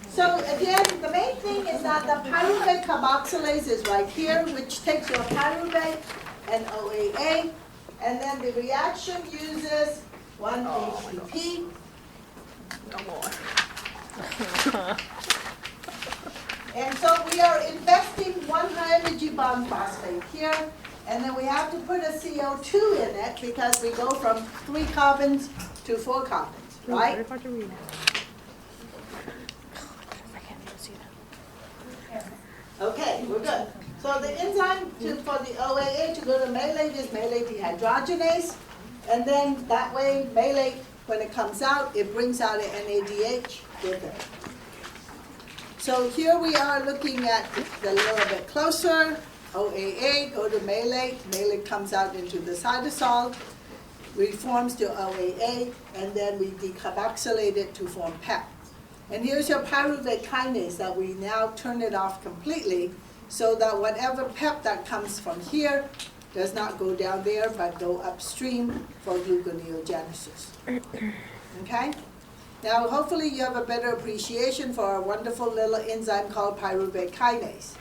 So again, the main thing is that the pyruvate carboxylase is right here, which takes your pyruvate and OAA, and then the reaction uses 1 HTP. No more. And so we are investing 1 hydrogen bond phosphate here, and then we have to put a CO2 in it because we go from 3 carbons to 4 carbons, right? Very hard to read. Okay, we're good. So the enzyme for the OAA to go to malate is malate dehydrogenase, and then that way malate, when it comes out, it brings out an NADH with it. So here we are looking at the little bit closer. OAA, go to malate, malate comes out into the cytosol, reforms to OAA, and then we decarboxylate it to form PEP. And here's your pyruvate kinase that we now turn it off completely so that whatever PEP that comes from here does not go down there but go upstream for gluconeogenesis. Okay? Now hopefully you have a better appreciation for a wonderful little enzyme called pyruvate kinase.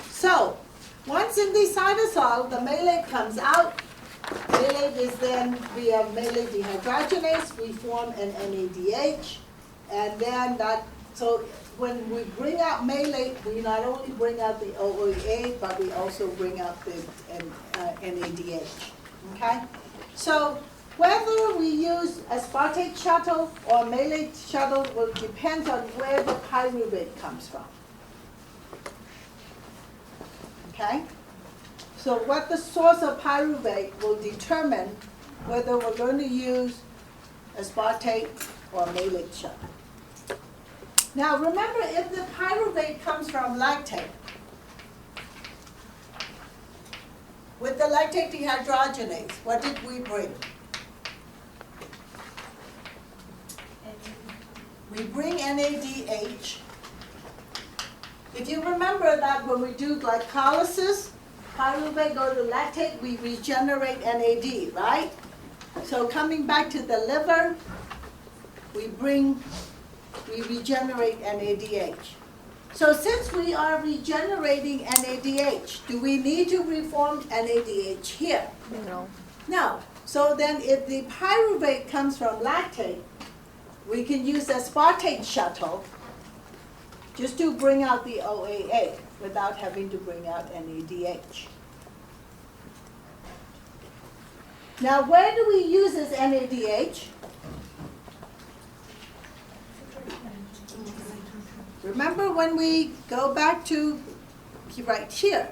So, once in the cytosol, the malate comes out. Malate is then, via malate dehydrogenase, we form an NADH. And then so when we bring out malate, we not only bring out the OAA, but we also bring out the NADH. Okay? So, whether we use aspartate shuttle or malate shuttle will depend on where the pyruvate comes from. Okay? So what the source of pyruvate will determine whether we're going to use aspartate or malate shuttle. Now remember, if the pyruvate comes from lactate, with the lactate dehydrogenase, what did we bring? We bring NADH. If you remember that when we do glycolysis, pyruvate go to lactate, we regenerate NAD, right? So coming back to the liver, we regenerate NADH. So since we are regenerating NADH, do we need to reform NADH here? No. No. So then if the pyruvate comes from lactate, we can use aspartate shuttle just to bring out the OAA without having to bring out NADH. Now, where do we use this NADH? Remember when we go back to right here,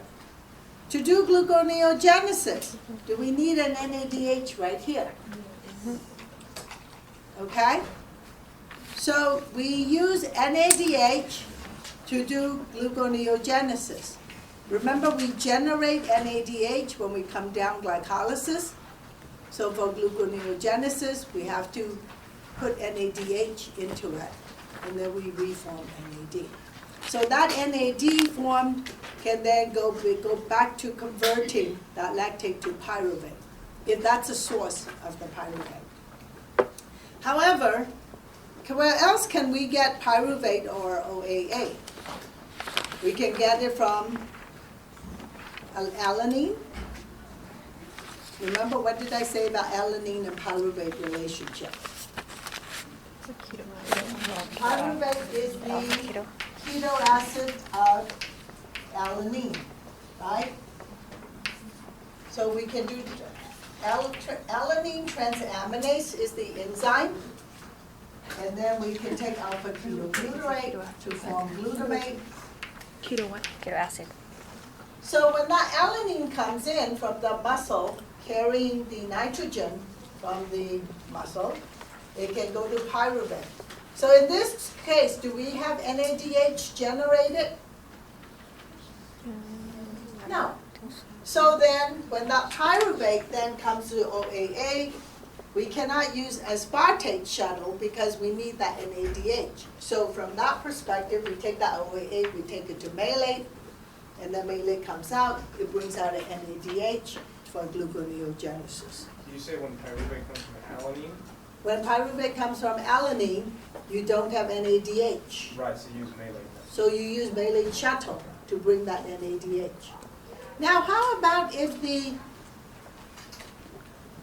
to do gluconeogenesis, do we need an NADH right here? Okay? So we use NADH to do gluconeogenesis. Remember, we generate NADH when we come down glycolysis. So for gluconeogenesis, we have to put NADH into it, and then we reform NAD. So that NAD formed can then go back to converting that lactate to pyruvate, if that's a source of the pyruvate. However, where else can we get pyruvate or OAA? We can get it from alanine. Remember, what did I say about alanine and pyruvate relationship? Pyruvate is the keto acid of alanine, right? So we can do alanine transaminase is the enzyme, and then we can take alpha ketoglutarate to form glutamate. Keto what? Keto acid. So when that alanine comes in from the muscle carrying the nitrogen from the muscle, it can go to pyruvate. So in this case, do we have NADH generated? No. So then, when that pyruvate then comes to OAA, we cannot use aspartate shuttle because we need that NADH. So from that perspective, we take that OAA, we take it to malate, and then malate comes out, it brings out an NADH for gluconeogenesis. You say when pyruvate comes from alanine? When pyruvate comes from alanine, you don't have NADH. Right, so you use malate. So you use malate shuttle to bring that NADH. Now, how about if the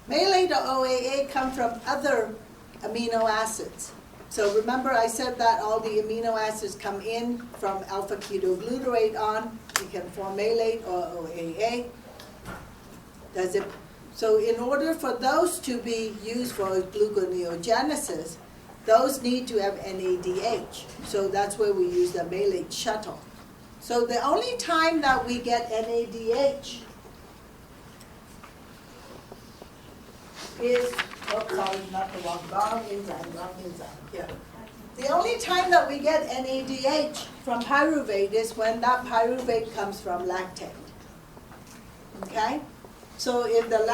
malate or OAA come from other amino acids? So remember I said that all the amino acids come in from alpha ketoglutarate on. You can form malate or OAA. So in order for those to be used for gluconeogenesis, those need to have NADH. So that's where we use the malate shuttle. So the only time that we get NADH is, oh sorry, not the wrong enzyme, here. The only time that we get NADH from pyruvate is when that pyruvate comes from lactate. Okay? So if the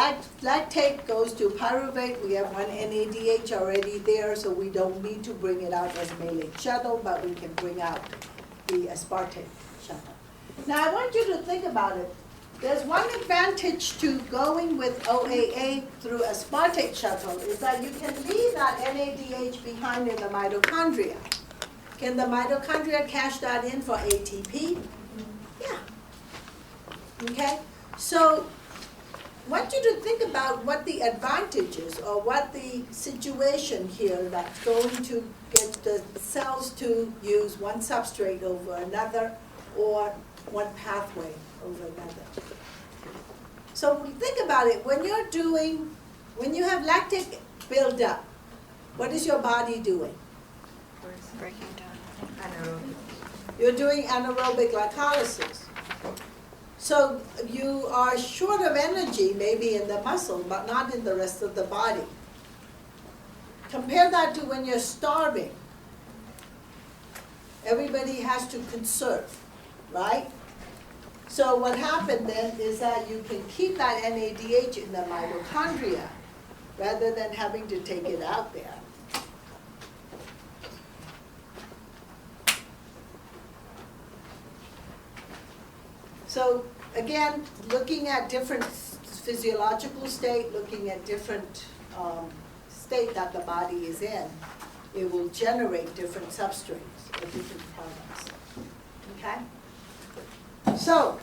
lactate goes to pyruvate, we have one NADH already there, so we don't need to bring it out as malate shuttle, but we can bring out the aspartate shuttle. Now I want you to think about it. There's one advantage to going with OAA through aspartate shuttle is that you can leave that NADH behind in the mitochondria. Can the mitochondria cash that in for ATP? Yeah. Okay? So I want you to think about what the advantage is or what the situation here that's going to get the cells to use one substrate over another or one pathway over another. So think about it. When you have lactic buildup, what is your body doing? Breaking down. You're doing anaerobic glycolysis. So you are short of energy maybe in the muscle, but not in the rest of the body. Compare that to when you're starving. Everybody has to conserve, right? So what happened then is that you can keep that NADH in the mitochondria rather than having to take it out there. So again, looking at different physiological state, looking at different state that the body is in, it will generate different substrates or different products. Okay? So,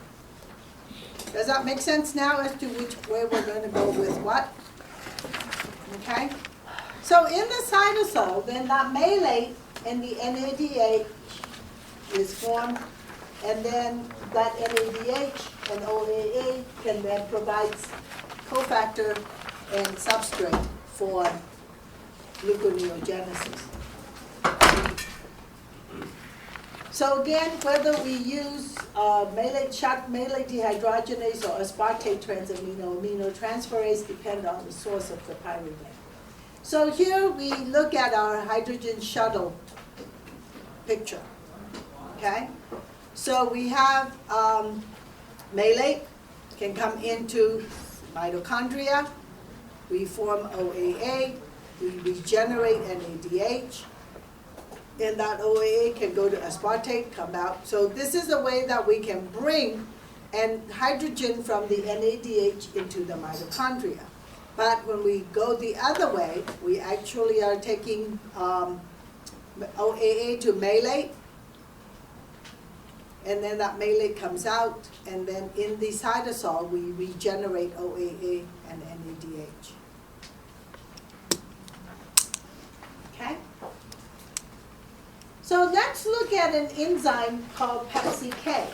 does that make sense now as to which way we're going to go with what? Okay? So in the cytosol, then that malate and the NADH is formed, and then that NADH and OAA can then provide cofactor and substrate for gluconeogenesis. So again, whether we use malate dehydrogenase or aspartate aminotransferase depend on the source of the pyruvate. So here we look at our hydrogen shuttle picture. Okay? So we have malate can come into mitochondria. We form OAA. We regenerate NADH. And that OAA can go to aspartate, come out. So this is a way that we can bring hydrogen from the NADH into the mitochondria. But when we go the other way, we actually are taking OAA to malate. And then that malate comes out, and then in the cytosol, we regenerate OAA and NADH. Okay? So let's look at an enzyme called PepsiK.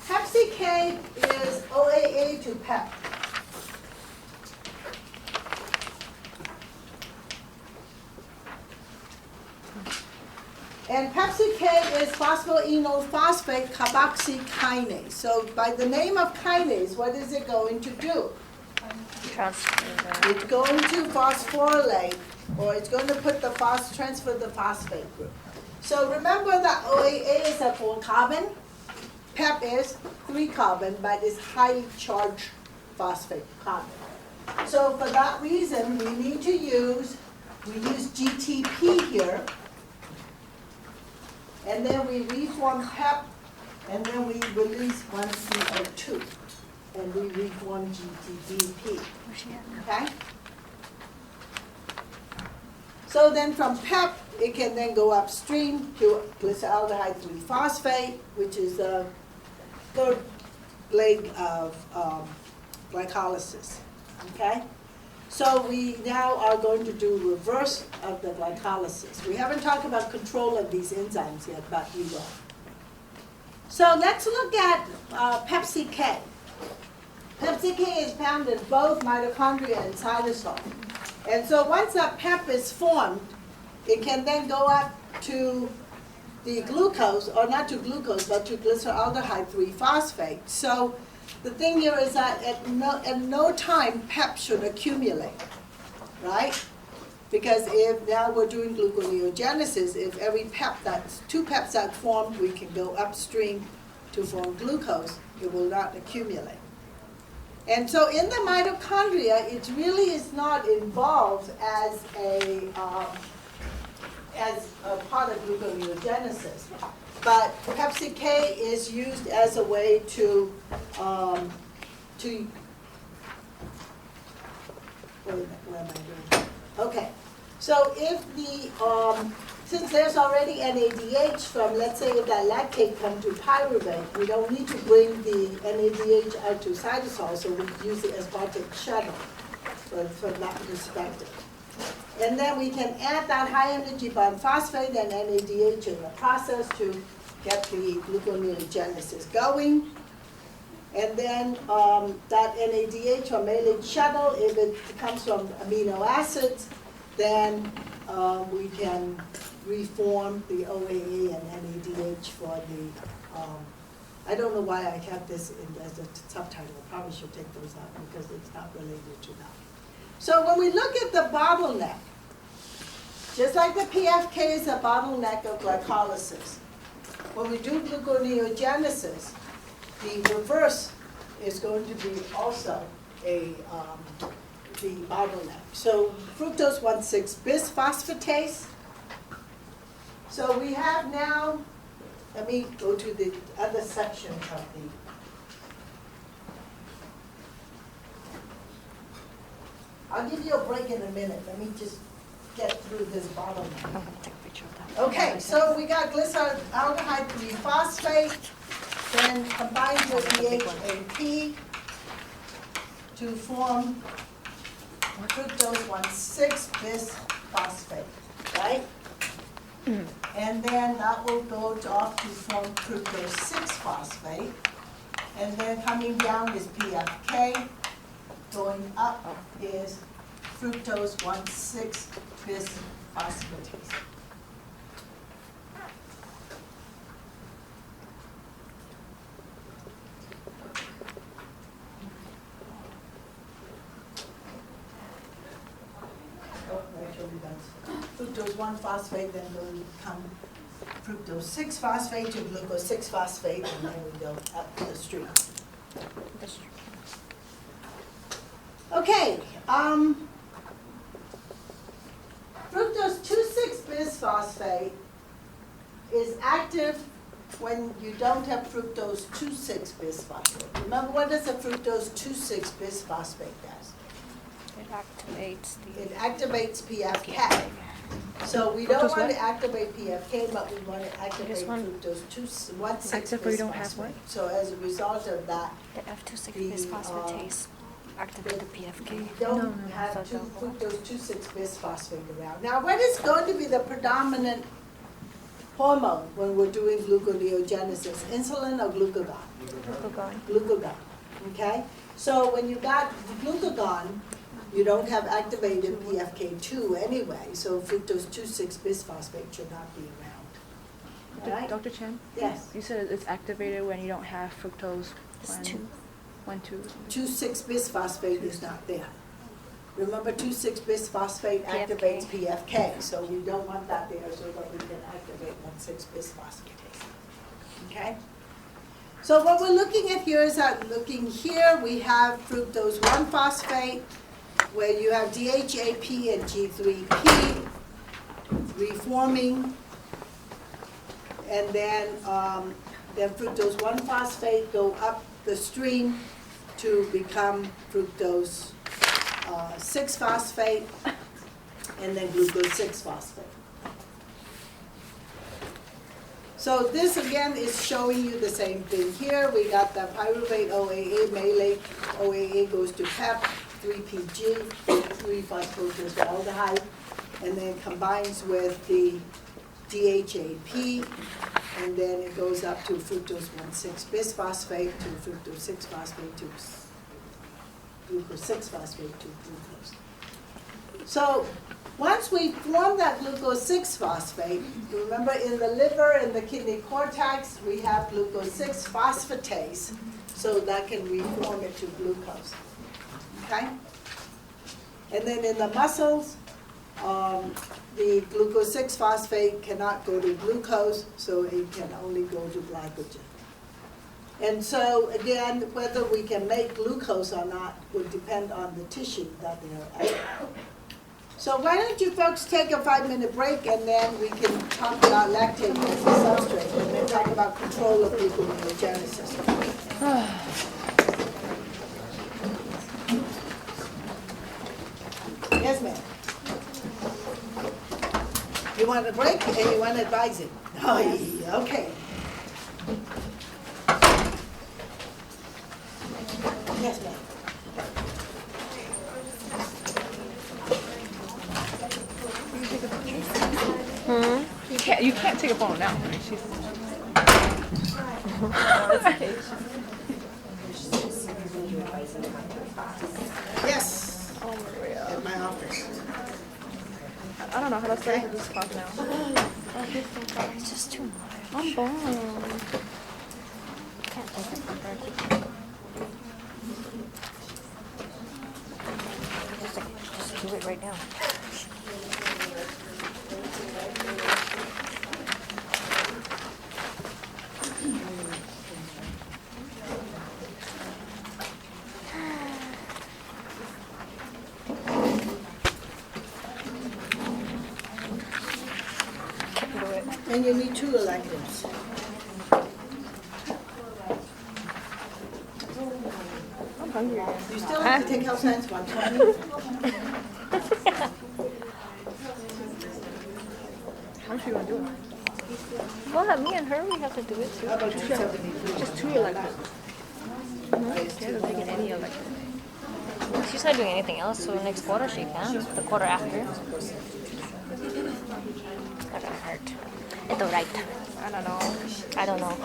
PepsiK is OAA to PEP. And PepsiK is phosphoenolphosphate carboxykinase. So by the name of kinase, what is it going to do? Transfer It's going to phosphorylate, or it's going to put the transfer the phosphate group. So remember that OAA is a 4-carbon, PEP is 3-carbon, but it's highly charged phosphate carbon. So for that reason, we need to use GTP here, and then we reform PEP, and then we release 1CO2, and we reform GTBP. Okay? So then from PEP, it can then go upstream to glyceraldehyde 3-phosphate, which is the third leg of glycolysis. Okay? So we now are going to do reverse of the glycolysis. We haven't talked about control of these enzymes yet, but we will. So let's look at PepsiK. PepsiK is found in both mitochondria and cytosol. And so once that PEP is formed, it can then go up to the glucose, or not to glucose, but to glyceraldehyde 3-phosphate. So the thing here is that at no time PEP should accumulate, right? Because if now we're doing gluconeogenesis, if every PEP that's 2 PEPs that formed, we can go upstream to form glucose, it will not accumulate. And so in the mitochondria, it really is not involved as a part of gluconeogenesis. But PepsiK is used as a way to where am I doing? Okay, so if the since there's already NADH from, let's say if that lactate comes to pyruvate, we don't need to bring the NADH out to cytosol, so we use the aspartic shuttle from that perspective. And then we can add that high energy bond phosphate and NADH in the process to get the gluconeogenesis going. And then that NADH or malate shuttle, if it comes from amino acids, then we can reform the OAA and NADH for the, I don't know why I have this as a subtitle. I probably should take those out because it's not related to that. So when we look at the bottleneck, just like the PFK is a bottleneck of glycolysis, when we do gluconeogenesis, the reverse is going to be also the bottleneck. So fructose 1,6-bisphosphatase. So we have now, let me go to the other section of the, I'll give you a break in a minute. Let me just get through this bottleneck. Okay, so we got glyceraldehyde 3-phosphate, then combined with DHAP to form fructose 1,6-bisphosphate, right? And then that will go off to form fructose 6-phosphate. And then coming down is PFK. Going up is fructose 1,6-bisphosphatase. Fructose 1-phosphate, then will become fructose 6-phosphate to glucose 6-phosphate, and then we go up the stream. Okay, fructose 2,6-bisphosphate is active when you don't have fructose 2,6-bisphosphate. Remember, what does a fructose 2,6-bisphosphate does? It activates the. It activates PFK. So we don't want to activate PFK, but we want to activate fructose 1,6 Except for you don't have bisphosphate. what? So as a result of that, The F26 The, bisphosphatase activate the PFK. we don't have fructose 2,6 bisphosphate around. Now, what is going to be the predominant hormone when we're doing gluconeogenesis? Insulin or glucagon? Glucagon. Glucagon, okay? So when you got glucagon, you don't have activated PFK2 anyway, so fructose 2,6 bisphosphate should not be around. All right? Dr. Chen? Yes. You said it's activated when you don't have fructose It's 2. 2,6 bisphosphate is not there. Remember, 2,6 bisphosphate activates PFK, so we don't want that there so that we can activate 1,6 bisphosphate. Okay? So what we're looking at here is that we have fructose 1-phosphate, where you have DHAP and G3P reforming, and then fructose 1-phosphate go up the stream to become fructose 6-phosphate, and then glucose 6-phosphate. So this again is showing you the same thing here. We got the pyruvate OAA, malate OAA goes to PEP, 3PG, 3-phosphotostaldehyde, and then combines with the DHAP, and then it goes up to fructose 1,6 bisphosphate to fructose 6-phosphate to glucose 6-phosphate to glucose. So once we form that glucose 6-phosphate, remember in the liver and the kidney cortex, we have glucose 6-phosphatase, so that can reform it to glucose. Okay? And then in the muscles, the glucose 6-phosphate cannot go to glucose, so it can only go to glycogen. And so, again, whether we can make glucose or not would depend on the tissue that they're at. So why don't you folks take a 5-minute break, and then we can talk about lactate as a substrate, and then talk about control of gluconeogenesis. Yes, ma'am. You want a break and you want advising? Oh, yeah, okay. Yes, ma'am. You can't take a phone now. She's Yes. At my office. I don't know how to start this class now. It's just too much. I'm born. Can't take it from her. Just do it right now. And you need 2 electives. I'm hungry again. You still have to take health science 120. How much are you going to do it? Well, me and her, we have to do it too. How about 270? Just 2 electives. She hasn't taken any electives. She's not doing anything else, so next quarter she can. The quarter after. That gonna hurt. It's alright. I don't know. I don't know.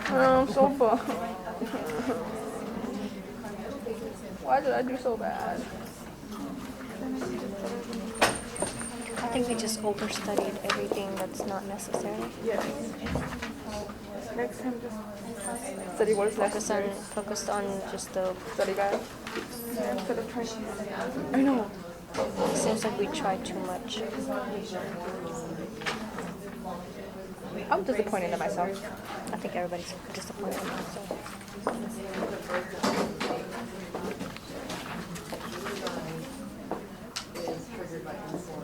I'm so far. Why did I do so bad? I think we just overstudied everything that's not necessary. Yes. Next time, just study what is necessary. Focus on just the. Study guide. Yeah, instead of trying. I know. It seems like we try too much. I'm disappointed in myself. I think everybody's disappointed in themselves.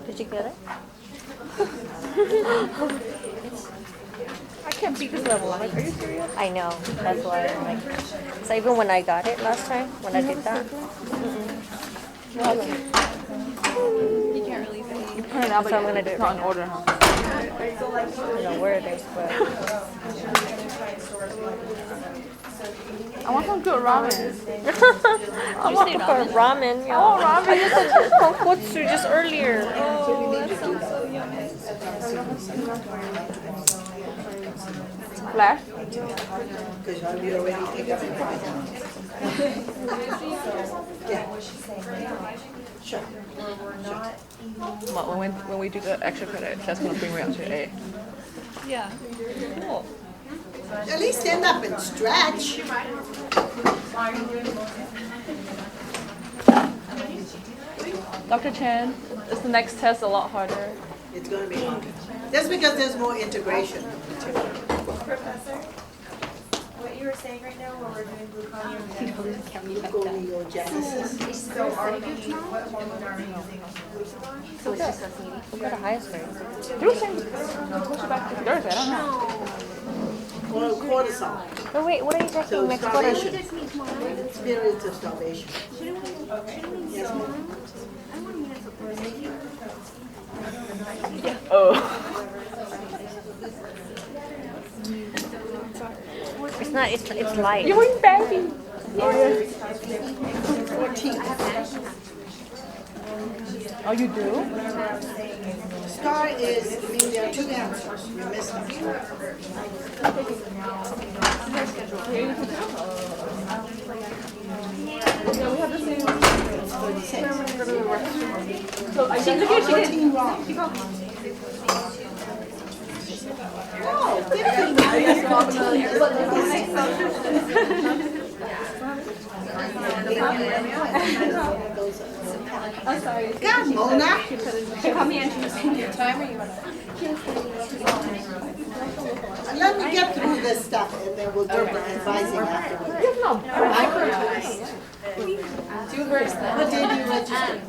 Did you get it? I can't beat this level. I'm like, are you serious? I know. That's why I'm like. So even when I got it last time, when I did that. You can't really say. Turn it out, So I'm gonna do it it's not right in now. order, huh? I don't know where it is, but I want some good ramen. I want for ramen. Yeah. Oh, ramen. I just had tonkotsu just earlier. Oh, that sounds so yummy. Flash? Because you already take up Yeah. Sure. When we do the extra credit, that's gonna bring me up to A. Yeah. Cool. At least stand up and stretch. Dr. Chen, is the next test a lot harder? It's going to be longer. That's because there's more integration. Professor, what you were saying right now when we're doing Gluconeogenesis. so are we, what hormone are we using? So it's just who got the highest grade? You were saying push back to Thursday, I don't know. Well, cortisol. Oh wait, what are you So taking next quarter? starvation. Periods of starvation. Yes, ma'am. Oh. It's not. It's light. You're in baby. 14. Oh, you do? Star is, I mean, there are two answers. You missed one. Yeah, we have the same. 46. So I think 14 wrong. Oh, 15. God, Mona. Let me get through this stuff and then we'll do the advising afterwards. What day do you register?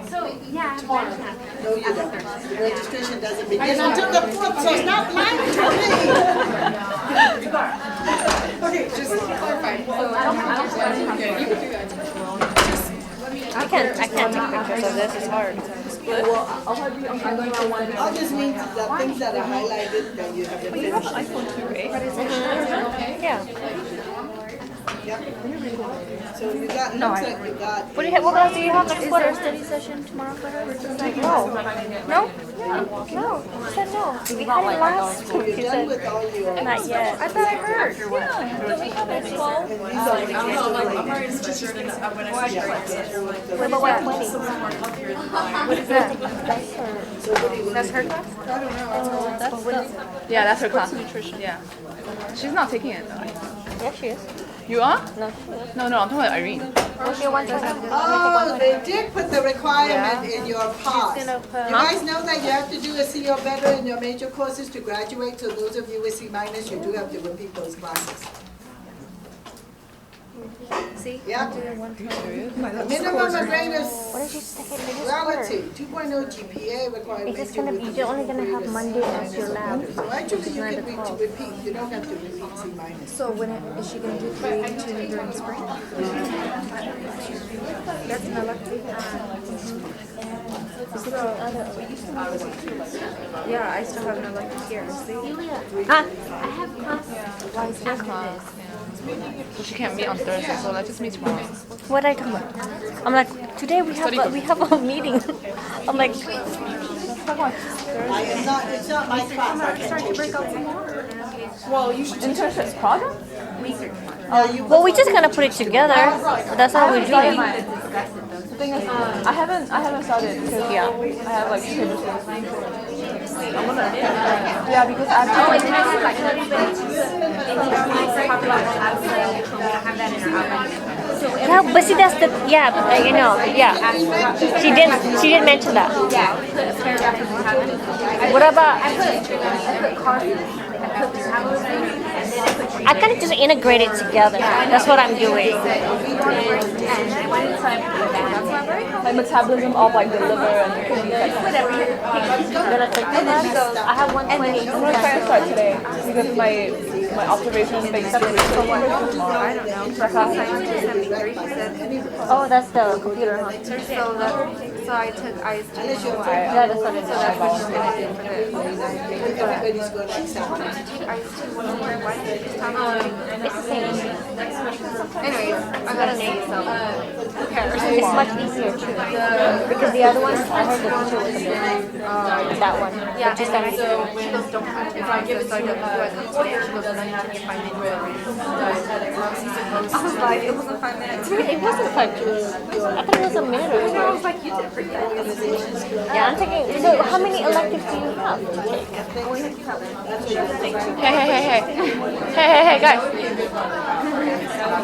So, yeah, No, you don't. The registration doesn't begin until the 4th, so stop lying to me. Okay, just clarify. I can't take pictures of this. It's hard. All this means is that things that are highlighted that you have been finished. Yeah. Yep. So you got, looks like you got. What class do you have next quarter? Study session tomorrow for her? No. No? No. You said no. We had it last week. You're You done said with all your. not yet. I thought I heard. Yeah. Don't we have it at 12? And these are the What about 120? What is that? That's her class? That's the... Yeah, that's her class. Nutrition. Yeah. She's not taking it though. Yeah, she is. You are? No. No, I'm talking about Irene. What's your 120? Oh, they did put the requirement in your past. You guys know that you have to do a C or better in your major courses to graduate, so those of you with C minus, you do have to repeat those classes. See? Yeah. Minimum grade is What did you say? relative, 2.0 GPA requirement. It's just gonna be, you're only gonna have Monday as your lab. So actually, you can repeat, you don't have to repeat C minus. So when is she gonna do 3 and 2 during spring? That's an elective. Yeah, I still have an elective here. See? Huh? I have class. Why is that class? So she can't meet on Thursday, so let's just meet tomorrow. What are you talking about? I'm like, today we have a meeting. I'm like, It's not my class, I can take it. Well, you should internship project? well, we just kind of put it together. That's how we do it. The thing is, I haven't started because I have like 2 papers. I'm gonna, yeah, because I have Yeah, but see, that's the you know, She did mention that. What about? I kind of just integrate it together. That's what I'm doing. like metabolism of like the liver and the kidneys. Gonna take the class. I have 120. I'm gonna try and start today because my observation based tomorrow. I don't know. Oh, that's the computer, huh? So I took ICE too. Unless you're So afraid. Yeah, that's what it is. that's what she's gonna do for this. Everybody's going to accept it. ICE too. Why did you just tell me? It's the same. Anyways, I got an A, so who cares? It's much easier too. Because the other one, I heard the teacher was a bit. That one. Yeah, But you and said so she goes, don't touch it. So I give it to you. She goes, then you can 5 minutes. I was like, it wasn't 5 minutes. it wasn't 5 minutes. I thought it was a minute or I two. was like, you did pretty good. Yeah, I'm thinking. So how many electives do you have to take? Hey, guys.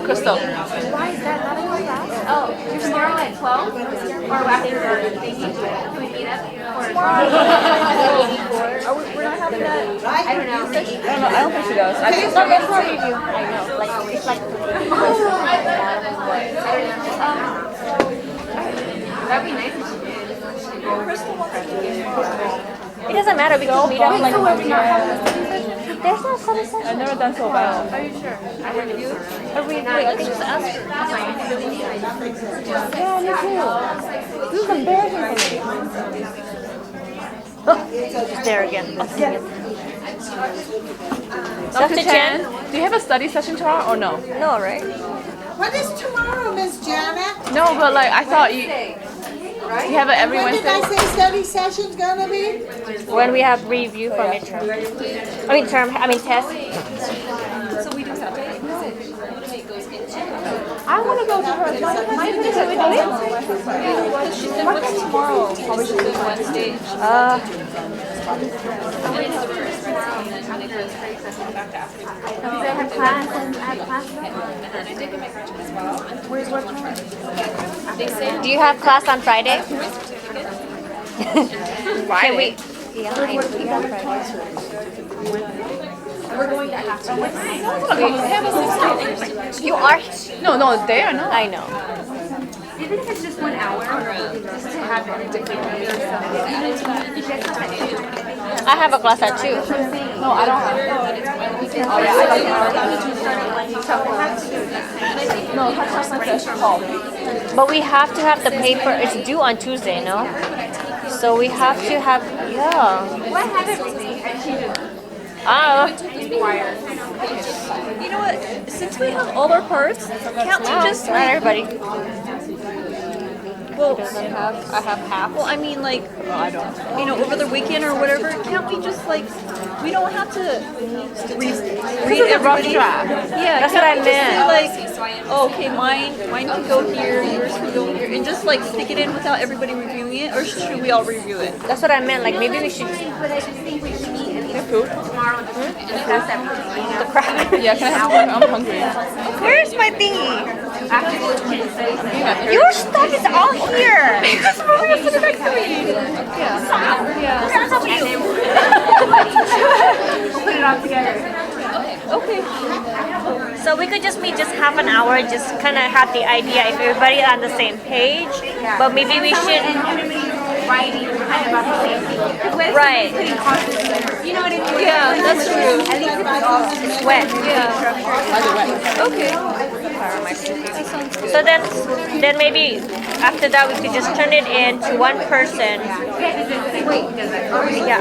Crystal. Why is that not in class? Oh, tomorrow at 12? Or after the thingy? Can we meet up? Or We're not having that. I don't know. I don't think she does. I think No, that's not review. I know. Like it's like. That'd be nice if she did. It doesn't matter. We can meet up like. There's no study session. I've never done so well. Are you sure? I have a review. A review. I think just ask her. Yeah, me too. This is embarrassing for me. Oh, it's there again. I'll see it. Dr. Chen, do you have a study session tomorrow or no? No, right? What is tomorrow, Miss Janet? No, but like I thought you have it every When did Wednesday. I say study session's gonna be? When we have review for midterm. I mean test. I want to go to her. What's tomorrow? Probably should do Wednesday. I have class and I have class. Where's what time? Do you have class on Friday? Can we? Yeah, I do have Friday. We're going to have to. Have a 16. You are? No, they are not. I know. Even if it's just 1 hour, just to have it. I have a class at 2. No, I don't have it. Oh yeah, I don't. No, that's my session. But we have to have the paper. It's due on Tuesday, no? So we have to have, yeah. What have everything? And she just You know what? Since we have all our parts, can't we just Not everybody. well, I have half. Well, I mean, like, you know, over the weekend or whatever, can't we just like, we don't have to read everybody. Yeah, That's can't what I we just say, meant. like, oh, okay, mine can go here, yours can go here, and just like stick it in without everybody reviewing it, or should we all review it? That's what I meant. Like maybe we should. but I just think we should meet and eat tomorrow and discuss everything. The crap. Yeah, can I have one? I'm hungry. Where's my thingy? After the study session. Your stuff is all here. Because Maria's sitting next to me. We'll put it all together. So we could just meet just half an hour, just kind of have the idea if everybody's on the same page. But maybe we should. Writing kind of about the same thing. Because what if Right. somebody's putting constants, you know what I mean? Yeah, that's true. At least if It's wet. Okay. So then maybe after that we could just turn it in to one person. Yeah,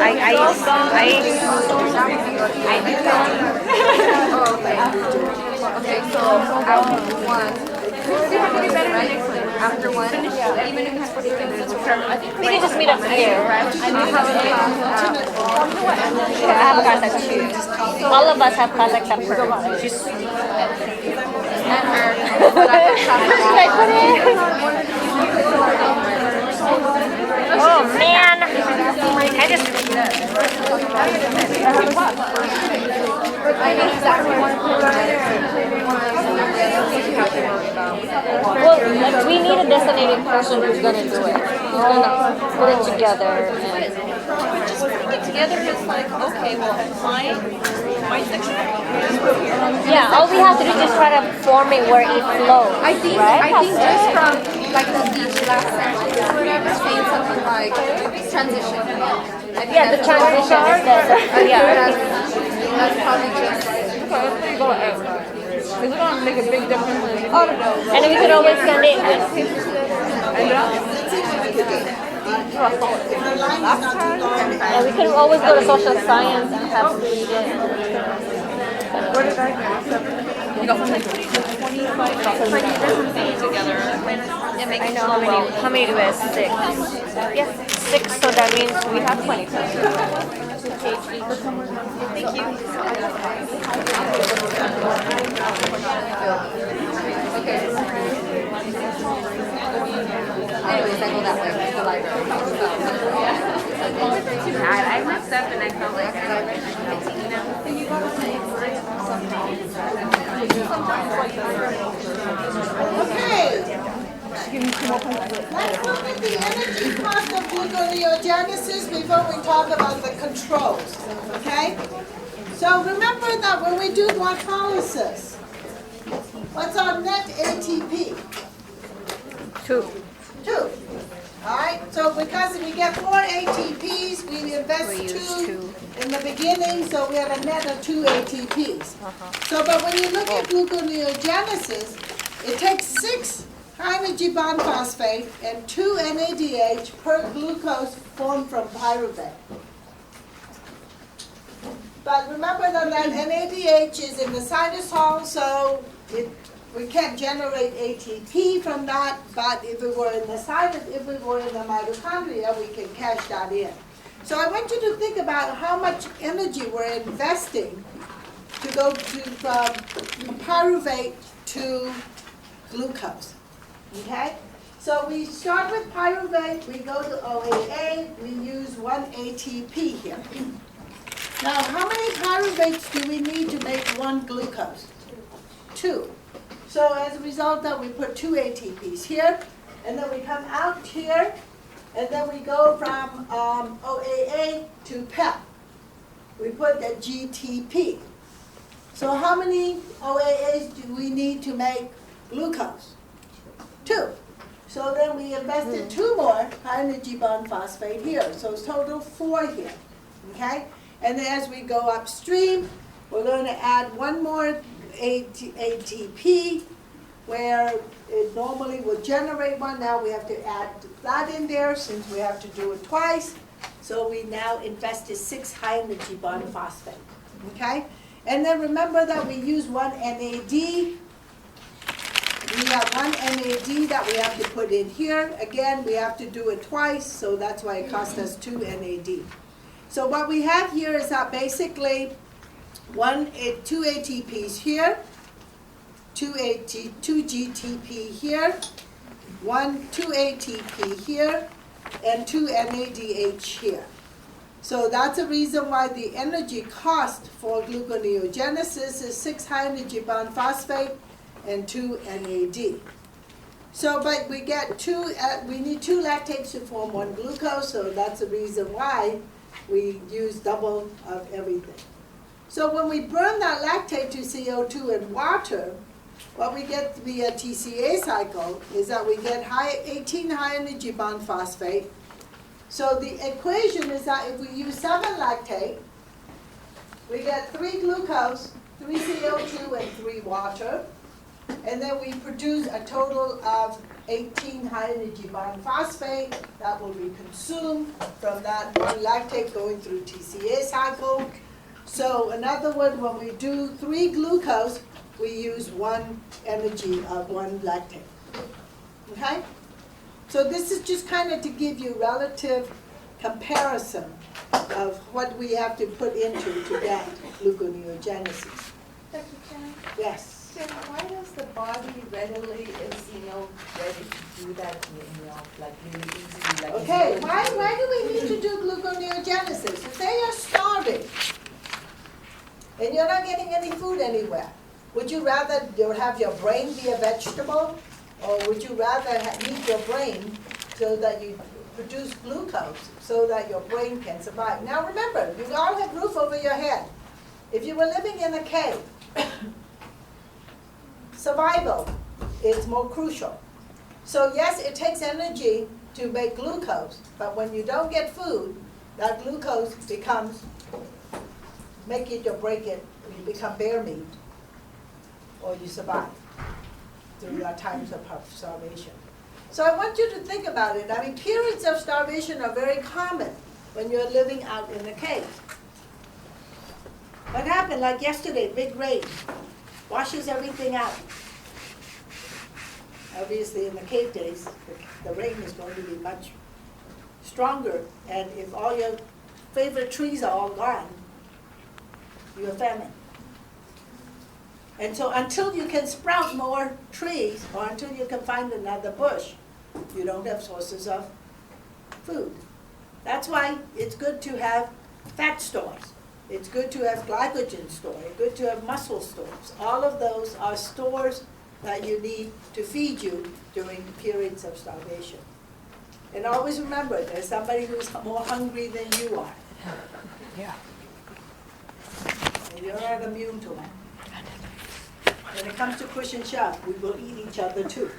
Okay, so after one. After one, even if it's 45 minutes, we can just meet up here. Yeah, I have a class at 2. All of us have class except for her. She's. Oh man! I just. Well, like, we need a designated person who's gonna do it. Who's gonna put it together. And Just putting it together is like, okay, well, my section. yeah, all we have to do is just try to form it where it flows. I think just from like each last sentence or whatever, saying something like transition. Yeah, the transition is yeah. That's probably just. It's gonna make a big difference. And then we could always send it. Let's see what we can do. If the line is not too long. Yeah, we could always go to social science and have them read it. What did I get? You got like 25 together. It makes I know how many do we have? 6. Yes, 6, so that means we have 20. Thank Anyways, I go that way to the library. I messed up and I felt like Okay. Let's look at the energy cost of gluconeogenesis before we talk about the controls, okay? So remember that when we do glycolysis, what's our net ATP? 2. 2. All right, so because we get 4 ATPs, we invest 2 in the beginning, so we have a net of 2 ATPs. So, but when you look at gluconeogenesis, it takes 6 high-energy bond phosphate and 2 NADH per glucose formed from pyruvate. But remember that NADH is in the cytosol, so we can't generate ATP from that, but if it were in the mitochondria, we can cash that in. So I want you to think about how much energy we're investing to go from pyruvate to glucose, okay? So we start with pyruvate, we go to OAA, we use 1 ATP here. Now, how many pyruvates do we need to make 1 glucose? 2. So as a result that we put 2 ATPs here, and then we come out here, and then we go from OAA to PEP. We put the GTP. So how many OAAs do we need to make glucose? 2. So then we invested 2 more high-energy bond phosphate here. So it's total 4 here, okay? And then as we go upstream, we're going to add 1 more ATP, where it normally would generate 1. Now we have to add that in there since we have to do it twice. So we now invested 6 high-energy bond phosphate, okay? And then remember that we use 1 NAD. We have 1 NAD that we have to put in here. Again, we have to do it twice, so that's why it cost us 2 NAD. So what we have here is that basically 2 ATPs here, 2 GTP here, 2 ATP here, and 2 NADH here. So that's the reason why the energy cost for gluconeogenesis is 6 high-energy bond phosphate and 2 NAD. So, but we get we need 2 lactates to form 1 glucose, so that's the reason why we use double of everything. So when we burn that lactate to CO2 and water, what we get via TCA cycle is that we get 18 high-energy bond phosphate. So the equation is that if we use 7 lactate, we get 3 glucose, 3 CO2, and 3 water. And then we produce a total of 18 high-energy bond phosphate that will be consumed from that 1 lactate going through TCA cycle. So in other words, when we do 3 glucose, we use 1 energy of 1 lactate. Okay? So this is just kind of to give you relative comparison of what we have to put into to get gluconeogenesis. Dr. Chen, Yes? so why does the body readily is, ready to do that, like really easily? Like Okay, why do we need to do gluconeogenesis? If they are starving and you're not getting any food anywhere, would you rather have your brain be a vegetable, or would you rather eat your brain so that you produce glucose so that your brain can survive? Now remember, you all have roof over your head. If you were living in a cave, survival is more crucial. So yes, it takes energy to make glucose, but when you don't get food, that glucose becomes, make it or break it, you become bear meat, or you survive through your times of starvation. So I want you to think about it. I mean, periods of starvation are very common when you're living out in the cave. What happened, like yesterday, big rain, washes everything out. Obviously, in the cave days, the rain is going to be much stronger, and if all your favorite trees are all gone, you're famine. And so until you can sprout more trees, or until you can find another bush, you don't have sources of food. That's why it's good to have fat stores. It's good to have glycogen store. It's good to have muscle stores. All of those are stores that you need to feed you during periods of starvation. And always remember, there's somebody who's more hungry than you are. Yeah. And you're not immune to it. When it comes to push and shove, we will eat each other too.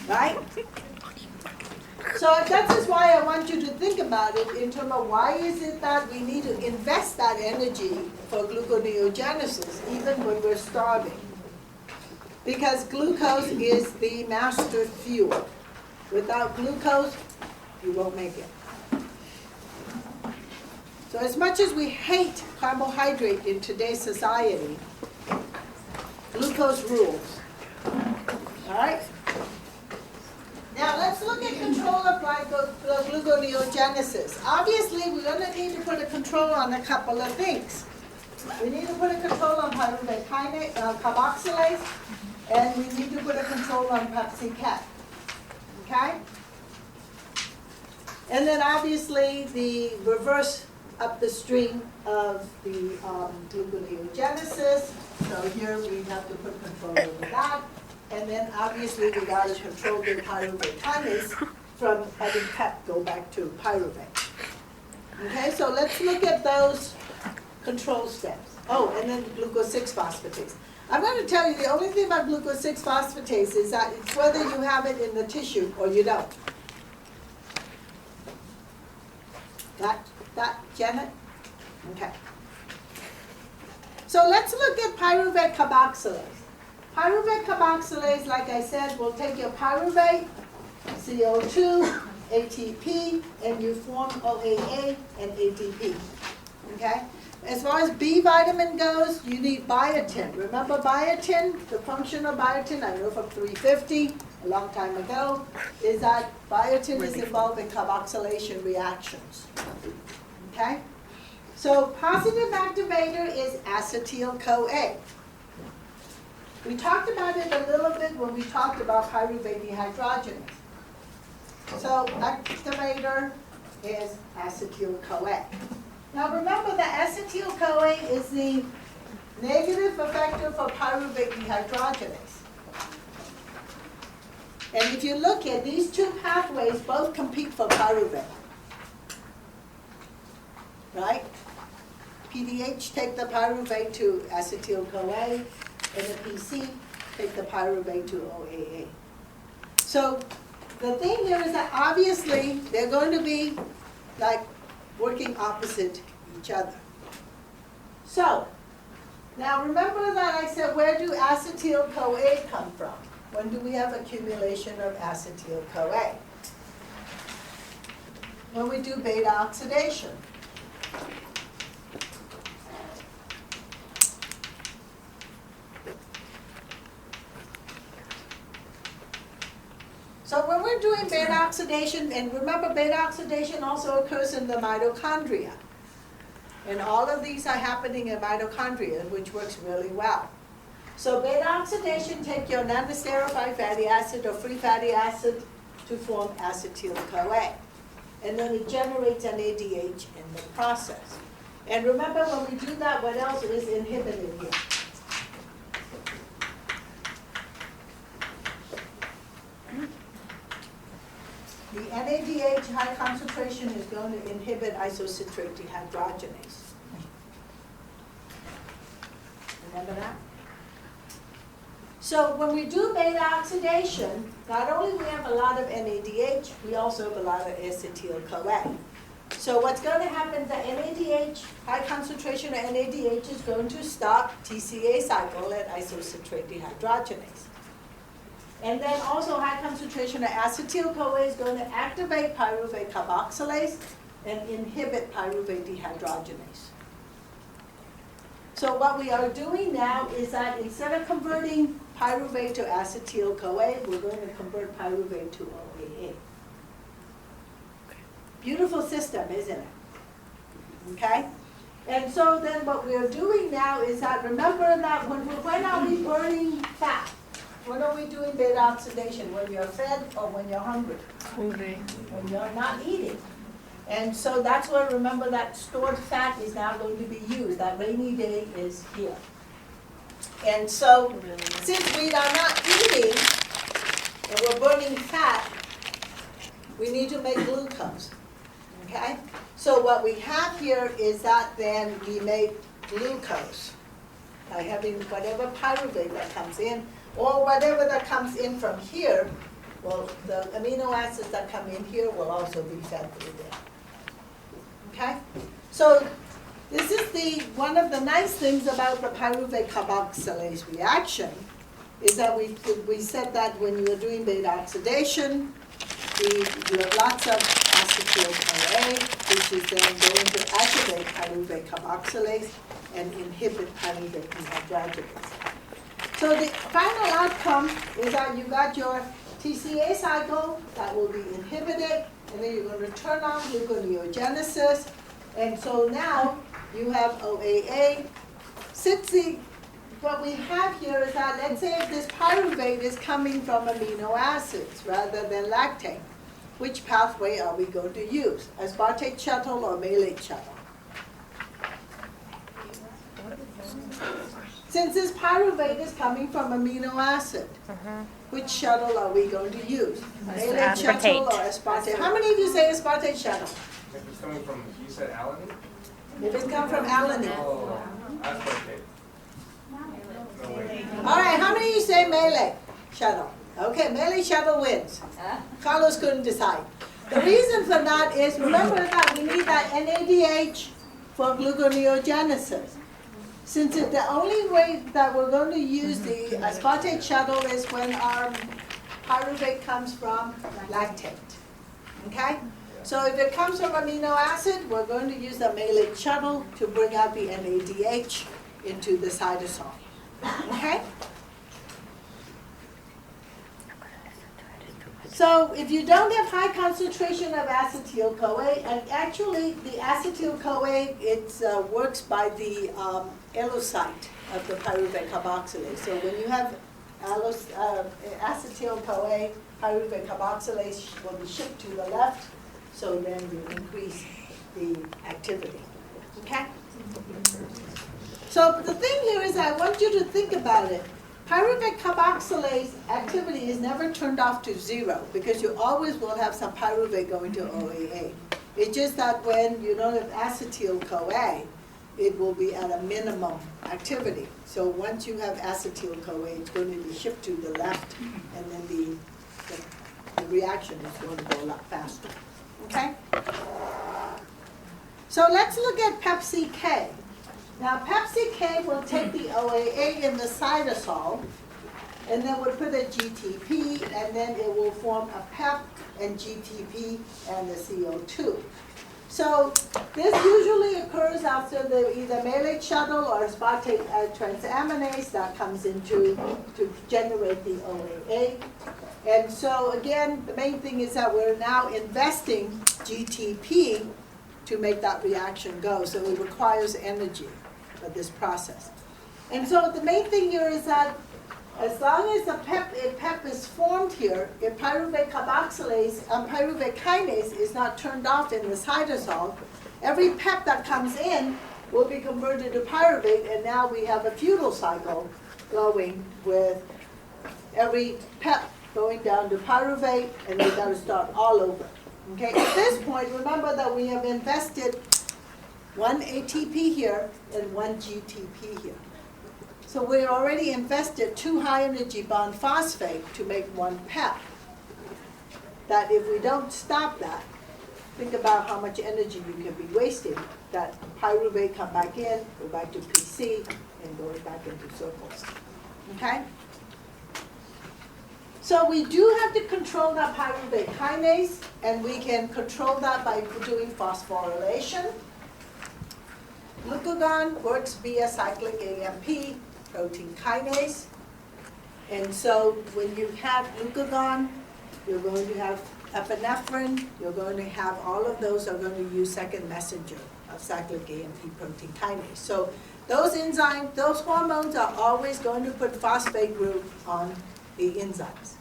Right? So that is why I want you to think about it in terms of why is it that we need to invest that energy for gluconeogenesis even when we're starving. Because glucose is the master fuel. Without glucose, you won't make it. So as much as we hate carbohydrate in today's society, glucose rules. All right? Now let's look at control of gluconeogenesis. Obviously, we're going to need to put a control on a couple of things. We need to put a control on pyruvate kinase, carboxylase, and we need to put a control on pepsi-cat. Okay? And then obviously the reverse up the stream of the gluconeogenesis. So here we have to put control over that. And then obviously we got to control the pyruvate kinase from having PEP go back to pyruvate. Okay, so let's look at those control steps. Oh, and then glucose 6-phosphatase. I'm going to tell you the only thing about glucose 6-phosphatase is that it's whether you have it in the tissue or you don't. Got that, Janet? Okay. So let's look at pyruvate carboxylase. Pyruvate carboxylase, like I said, will take your pyruvate, CO2, ATP, and you form OAA and ATP. Okay? As far as B vitamin goes, you need biotin. Remember biotin? The function of biotin, I know from 350, a long time ago, is that biotin is involved in carboxylation reactions. Okay? So positive activator is acetyl-CoA. We talked about it a little bit when we talked about pyruvate dehydrogenase. So activator is acetyl-CoA. Now remember that acetyl-CoA is the negative effector for pyruvate dehydrogenase. And if you look at these two pathways, both compete for pyruvate. Right? PDH take the pyruvate to acetyl-CoA, and the PC take the pyruvate to OAA. So the thing here is that obviously they're going to be like working opposite each other. So now remember that I said, where do acetyl-CoA come from? When do we have accumulation of acetyl-CoA? When we do beta oxidation. So when we're doing beta oxidation, and remember beta oxidation also occurs in the mitochondria. And all of these are happening in mitochondria, which works really well. So beta oxidation take your non-esterified fatty acid or free fatty acid to form acetyl-CoA. And then it generates an ADH in the process. And remember when we do that, what else is inhibited here? The NADH high concentration is going to inhibit isocitrate dehydrogenase. Remember that? So when we do beta oxidation, not only we have a lot of NADH, we also have a lot of acetyl-CoA. So what's going to happen, the NADH, high concentration of NADH is going to stop TCA cycle at isocitrate dehydrogenase. And then also high concentration of acetyl-CoA is going to activate pyruvate carboxylase and inhibit pyruvate dehydrogenase. So what we are doing now is that instead of converting pyruvate to acetyl-CoA, we're going to convert pyruvate to OAA. Beautiful system, isn't it? Okay? And so then what we're doing now is that, remember that when are we burning fat? When are we doing beta oxidation? When you're fed or when you're hungry? Hungry. When you're not eating. And so that's where, remember, that stored fat is now going to be used. That rainy day is here. And so since we are not eating and we're burning fat, we need to make glucose. Okay? So what we have here is that then we make glucose by having whatever pyruvate that comes in, or whatever that comes in from here. Well, the amino acids that come in here will also be fed through there. Okay? So this is one of the nice things about the pyruvate carboxylase reaction is that we said that when you're doing beta oxidation, you have lots of acetyl-CoA, which is then going to activate pyruvate carboxylase and inhibit pyruvate dehydrogenase. So the final outcome is that you got your TCA cycle that will be inhibited, and then you're going to turn on gluconeogenesis. And so now you have OAA. Since what we have here is that, let's say if this pyruvate is coming from amino acids rather than lactate, which pathway are we going to use? Aspartate shuttle or malate shuttle? Since this pyruvate is coming from amino acid, which shuttle are we going to use? Malate shuttle or aspartate? How many of you say aspartate shuttle? If it's coming from, you said alanine? If it's come from alanine. Oh, aspartate. No way. All right, how many of you say malate shuttle? Okay, malate shuttle wins. Carlos couldn't decide. The reason for that is, remember that we need that NADH for gluconeogenesis. Since the only way that we're going to use the aspartate shuttle is when our pyruvate comes from lactate. Okay? So if it comes from amino acid, we're going to use the malate shuttle to bring out the NADH into the cytosol. Okay? So if you don't have high concentration of acetyl-CoA, and actually the acetyl-CoA, it works by the allocyte of the pyruvate carboxylase. So when you have acetyl-CoA, pyruvate carboxylase will be shipped to the left, so then you increase the activity. Okay? So the thing here is I want you to think about it. Pyruvate carboxylase activity is never turned off to 0 because you always will have some pyruvate going to OAA. It's just that when you don't have acetyl-CoA, it will be at a minimum activity. So once you have acetyl-CoA, it's going to be shipped to the left, and then the reaction is going to go a lot faster. Okay? So let's look at Pepsi-K. Now, Pepsi-K will take the OAA in the cytosol, and then we'll put a GTP, and then it will form a PEP and GTP and the CO2. So this usually occurs after the either malate shuttle or aspartate transaminase that comes into to generate the OAA. And so again, the main thing is that we're now investing GTP to make that reaction go. So it requires energy for this process. And so the main thing here is that as long as the PEP is formed here, if pyruvate carboxylase and pyruvate kinase is not turned off in the cytosol, every PEP that comes in will be converted to pyruvate, and now we have a futile cycle going with every PEP going down to pyruvate, and we've got to start all over. Okay, at this point, remember that we have invested one ATP here and one GTP here. So we already invested 2 high-energy bond phosphate to make 1 PEP. That if we don't stop that, think about how much energy you can be wasting. That pyruvate come back in, go back to PC, and go back into circles. Okay? So we do have to control that pyruvate kinase, and we can control that by doing phosphorylation. Glucagon works via cyclic AMP protein kinase. And so when you have glucagon, you're going to have epinephrine, you're going to have all of those are going to use second messenger of cyclic AMP protein kinase. So those enzymes, those hormones are always going to put phosphate group on the enzymes.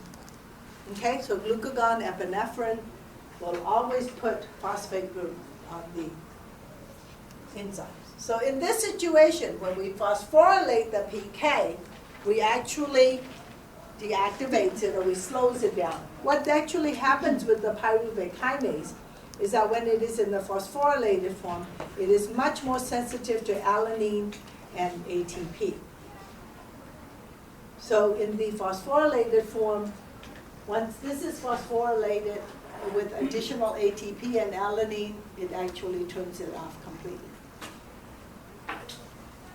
Okay, so glucagon, epinephrine will always put phosphate group on the enzymes. So in this situation, when we phosphorylate the PK, we actually deactivates it or we slows it down. What actually happens with the pyruvate kinase is that when it is in the phosphorylated form, it is much more sensitive to alanine and ATP. So in the phosphorylated form, once this is phosphorylated with additional ATP and alanine, it actually turns it off completely.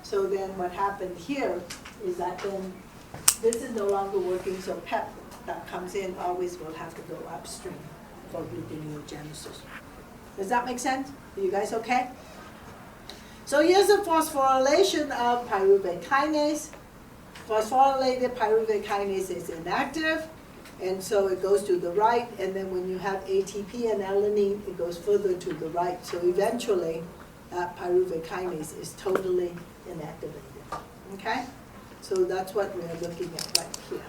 So then what happened here is that then this is no longer working, so PEP that comes in always will have to go upstream for gluconeogenesis. Does that make sense? Are you guys okay? So here's the phosphorylation of pyruvate kinase. Phosphorylated pyruvate kinase is inactive, and so it goes to the right, and then when you have ATP and alanine, it goes further to the right. So eventually, pyruvate kinase is totally inactivated. Okay? So that's what we're looking at right here.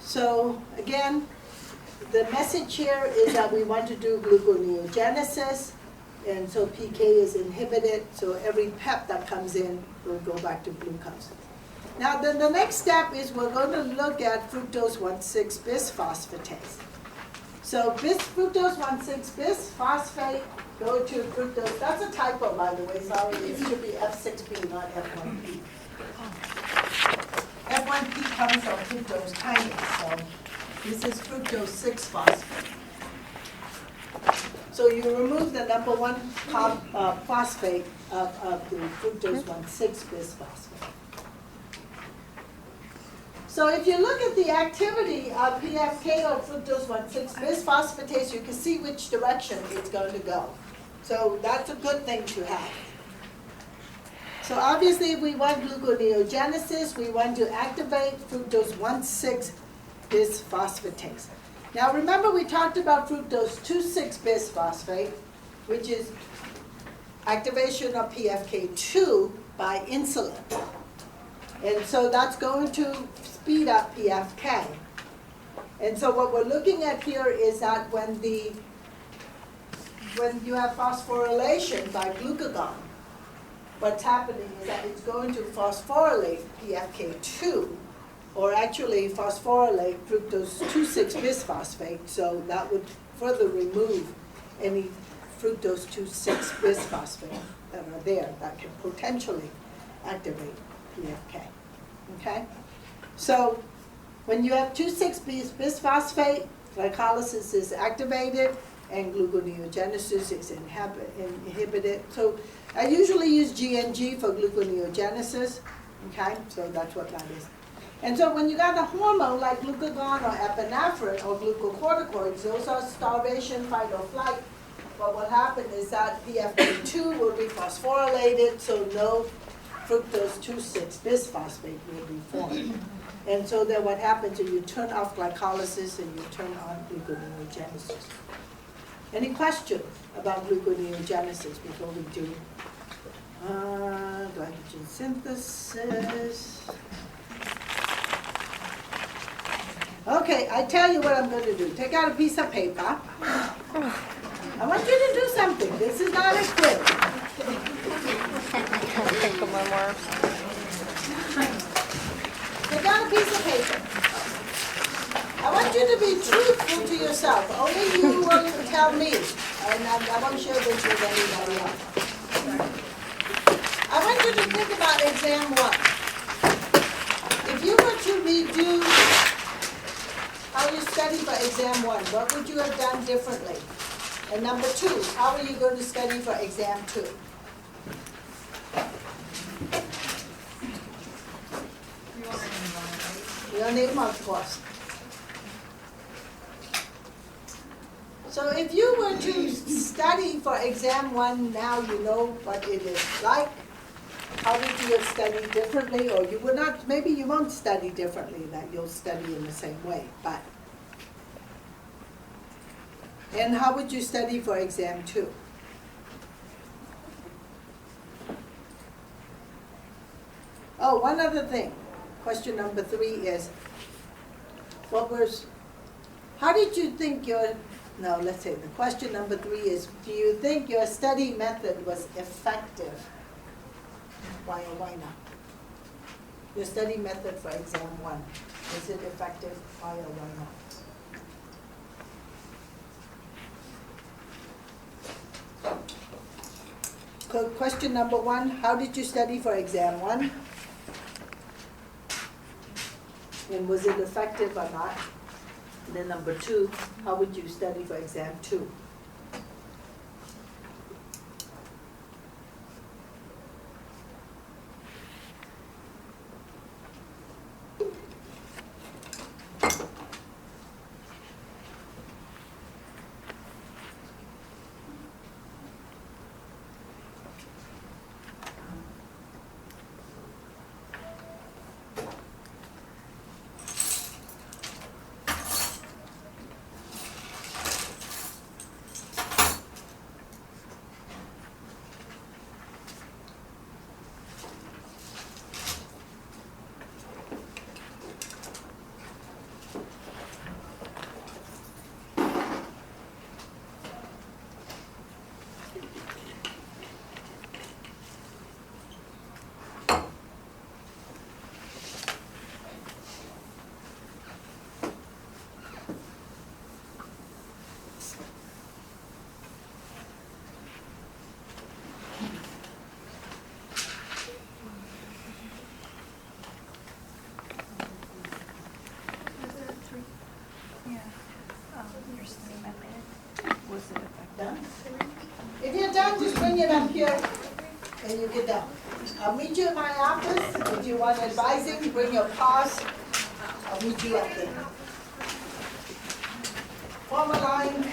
So again, the message here is that we want to do gluconeogenesis, and so PK is inhibited, so every PEP that comes in will go back to glucose. Now then the next step is we're going to look at fructose 1,6-bisphosphate. So fructose 1,6-bisphosphate go to fructose. That's a typo, by the way. Sorry, it should be F6B, not F1P. F1P comes from fructose kinase, so this is fructose 6-phosphate. So you remove the number one phosphate of the fructose 1,6-bisphosphate. So if you look at the activity of PFK or fructose 1,6-bisphosphatase, you can see which direction it's going to go. So that's a good thing to have. So obviously we want gluconeogenesis, we want to activate fructose 1,6-bisphosphatase. Now remember we talked about fructose 2,6-bisphosphate, which is activation of PFK2 by insulin. And so that's going to speed up PFK. And so what we're looking at here is that when you have phosphorylation by glucagon, what's happening is that it's going to phosphorylate PFK2, or actually phosphorylate fructose 2,6-bisphosphate, so that would further remove any fructose 2,6-bisphosphate that are there that can potentially activate PFK. Okay? So when you have 2,6-bisphosphate, glycolysis is activated and gluconeogenesis is inhibited. So I usually use GNG for gluconeogenesis. Okay? So that's what that is. And so when you got a hormone like glucagon or epinephrine or glucocorticoids, those are starvation, fight or flight. What will happen is that PFK2 will be phosphorylated, so no fructose 2,6-bisphosphate will be formed. And so then what happens is you turn off glycolysis and you turn on gluconeogenesis. Any questions about gluconeogenesis before we do glycogen synthesis? Okay, I tell you what I'm going to do. Take out a piece of paper. I want you to do something. This is not a quiz. Think of my words. Take out a piece of paper. I want you to be truthful to yourself. Only you will tell me. And I won't share this with anybody else. I want you to think about exam 1. If you were to redo how you study for exam 1, what would you have done differently? And number 2, how are you going to study for exam 2? Your name, of course. So if you were to study for exam 1, now you know what it is like. How would you have studied differently? Or you would not, maybe you won't study differently, that you'll study in the same way, but. And how would you study for exam 2? Oh, one other thing. Question number 3 is, how did you think let's say the question number 3 is, do you think your study method was effective? Why or why not? Your study method for exam 1, is it effective? Why or why not? Question number 1, how did you study for exam 1? And was it effective or not? And then number 2, how would you study for exam 2? Done? If you're done, just bring it up here and you get done. I'll meet you in my office. If you want advising, bring your pass. I'll meet you up there. Form a line.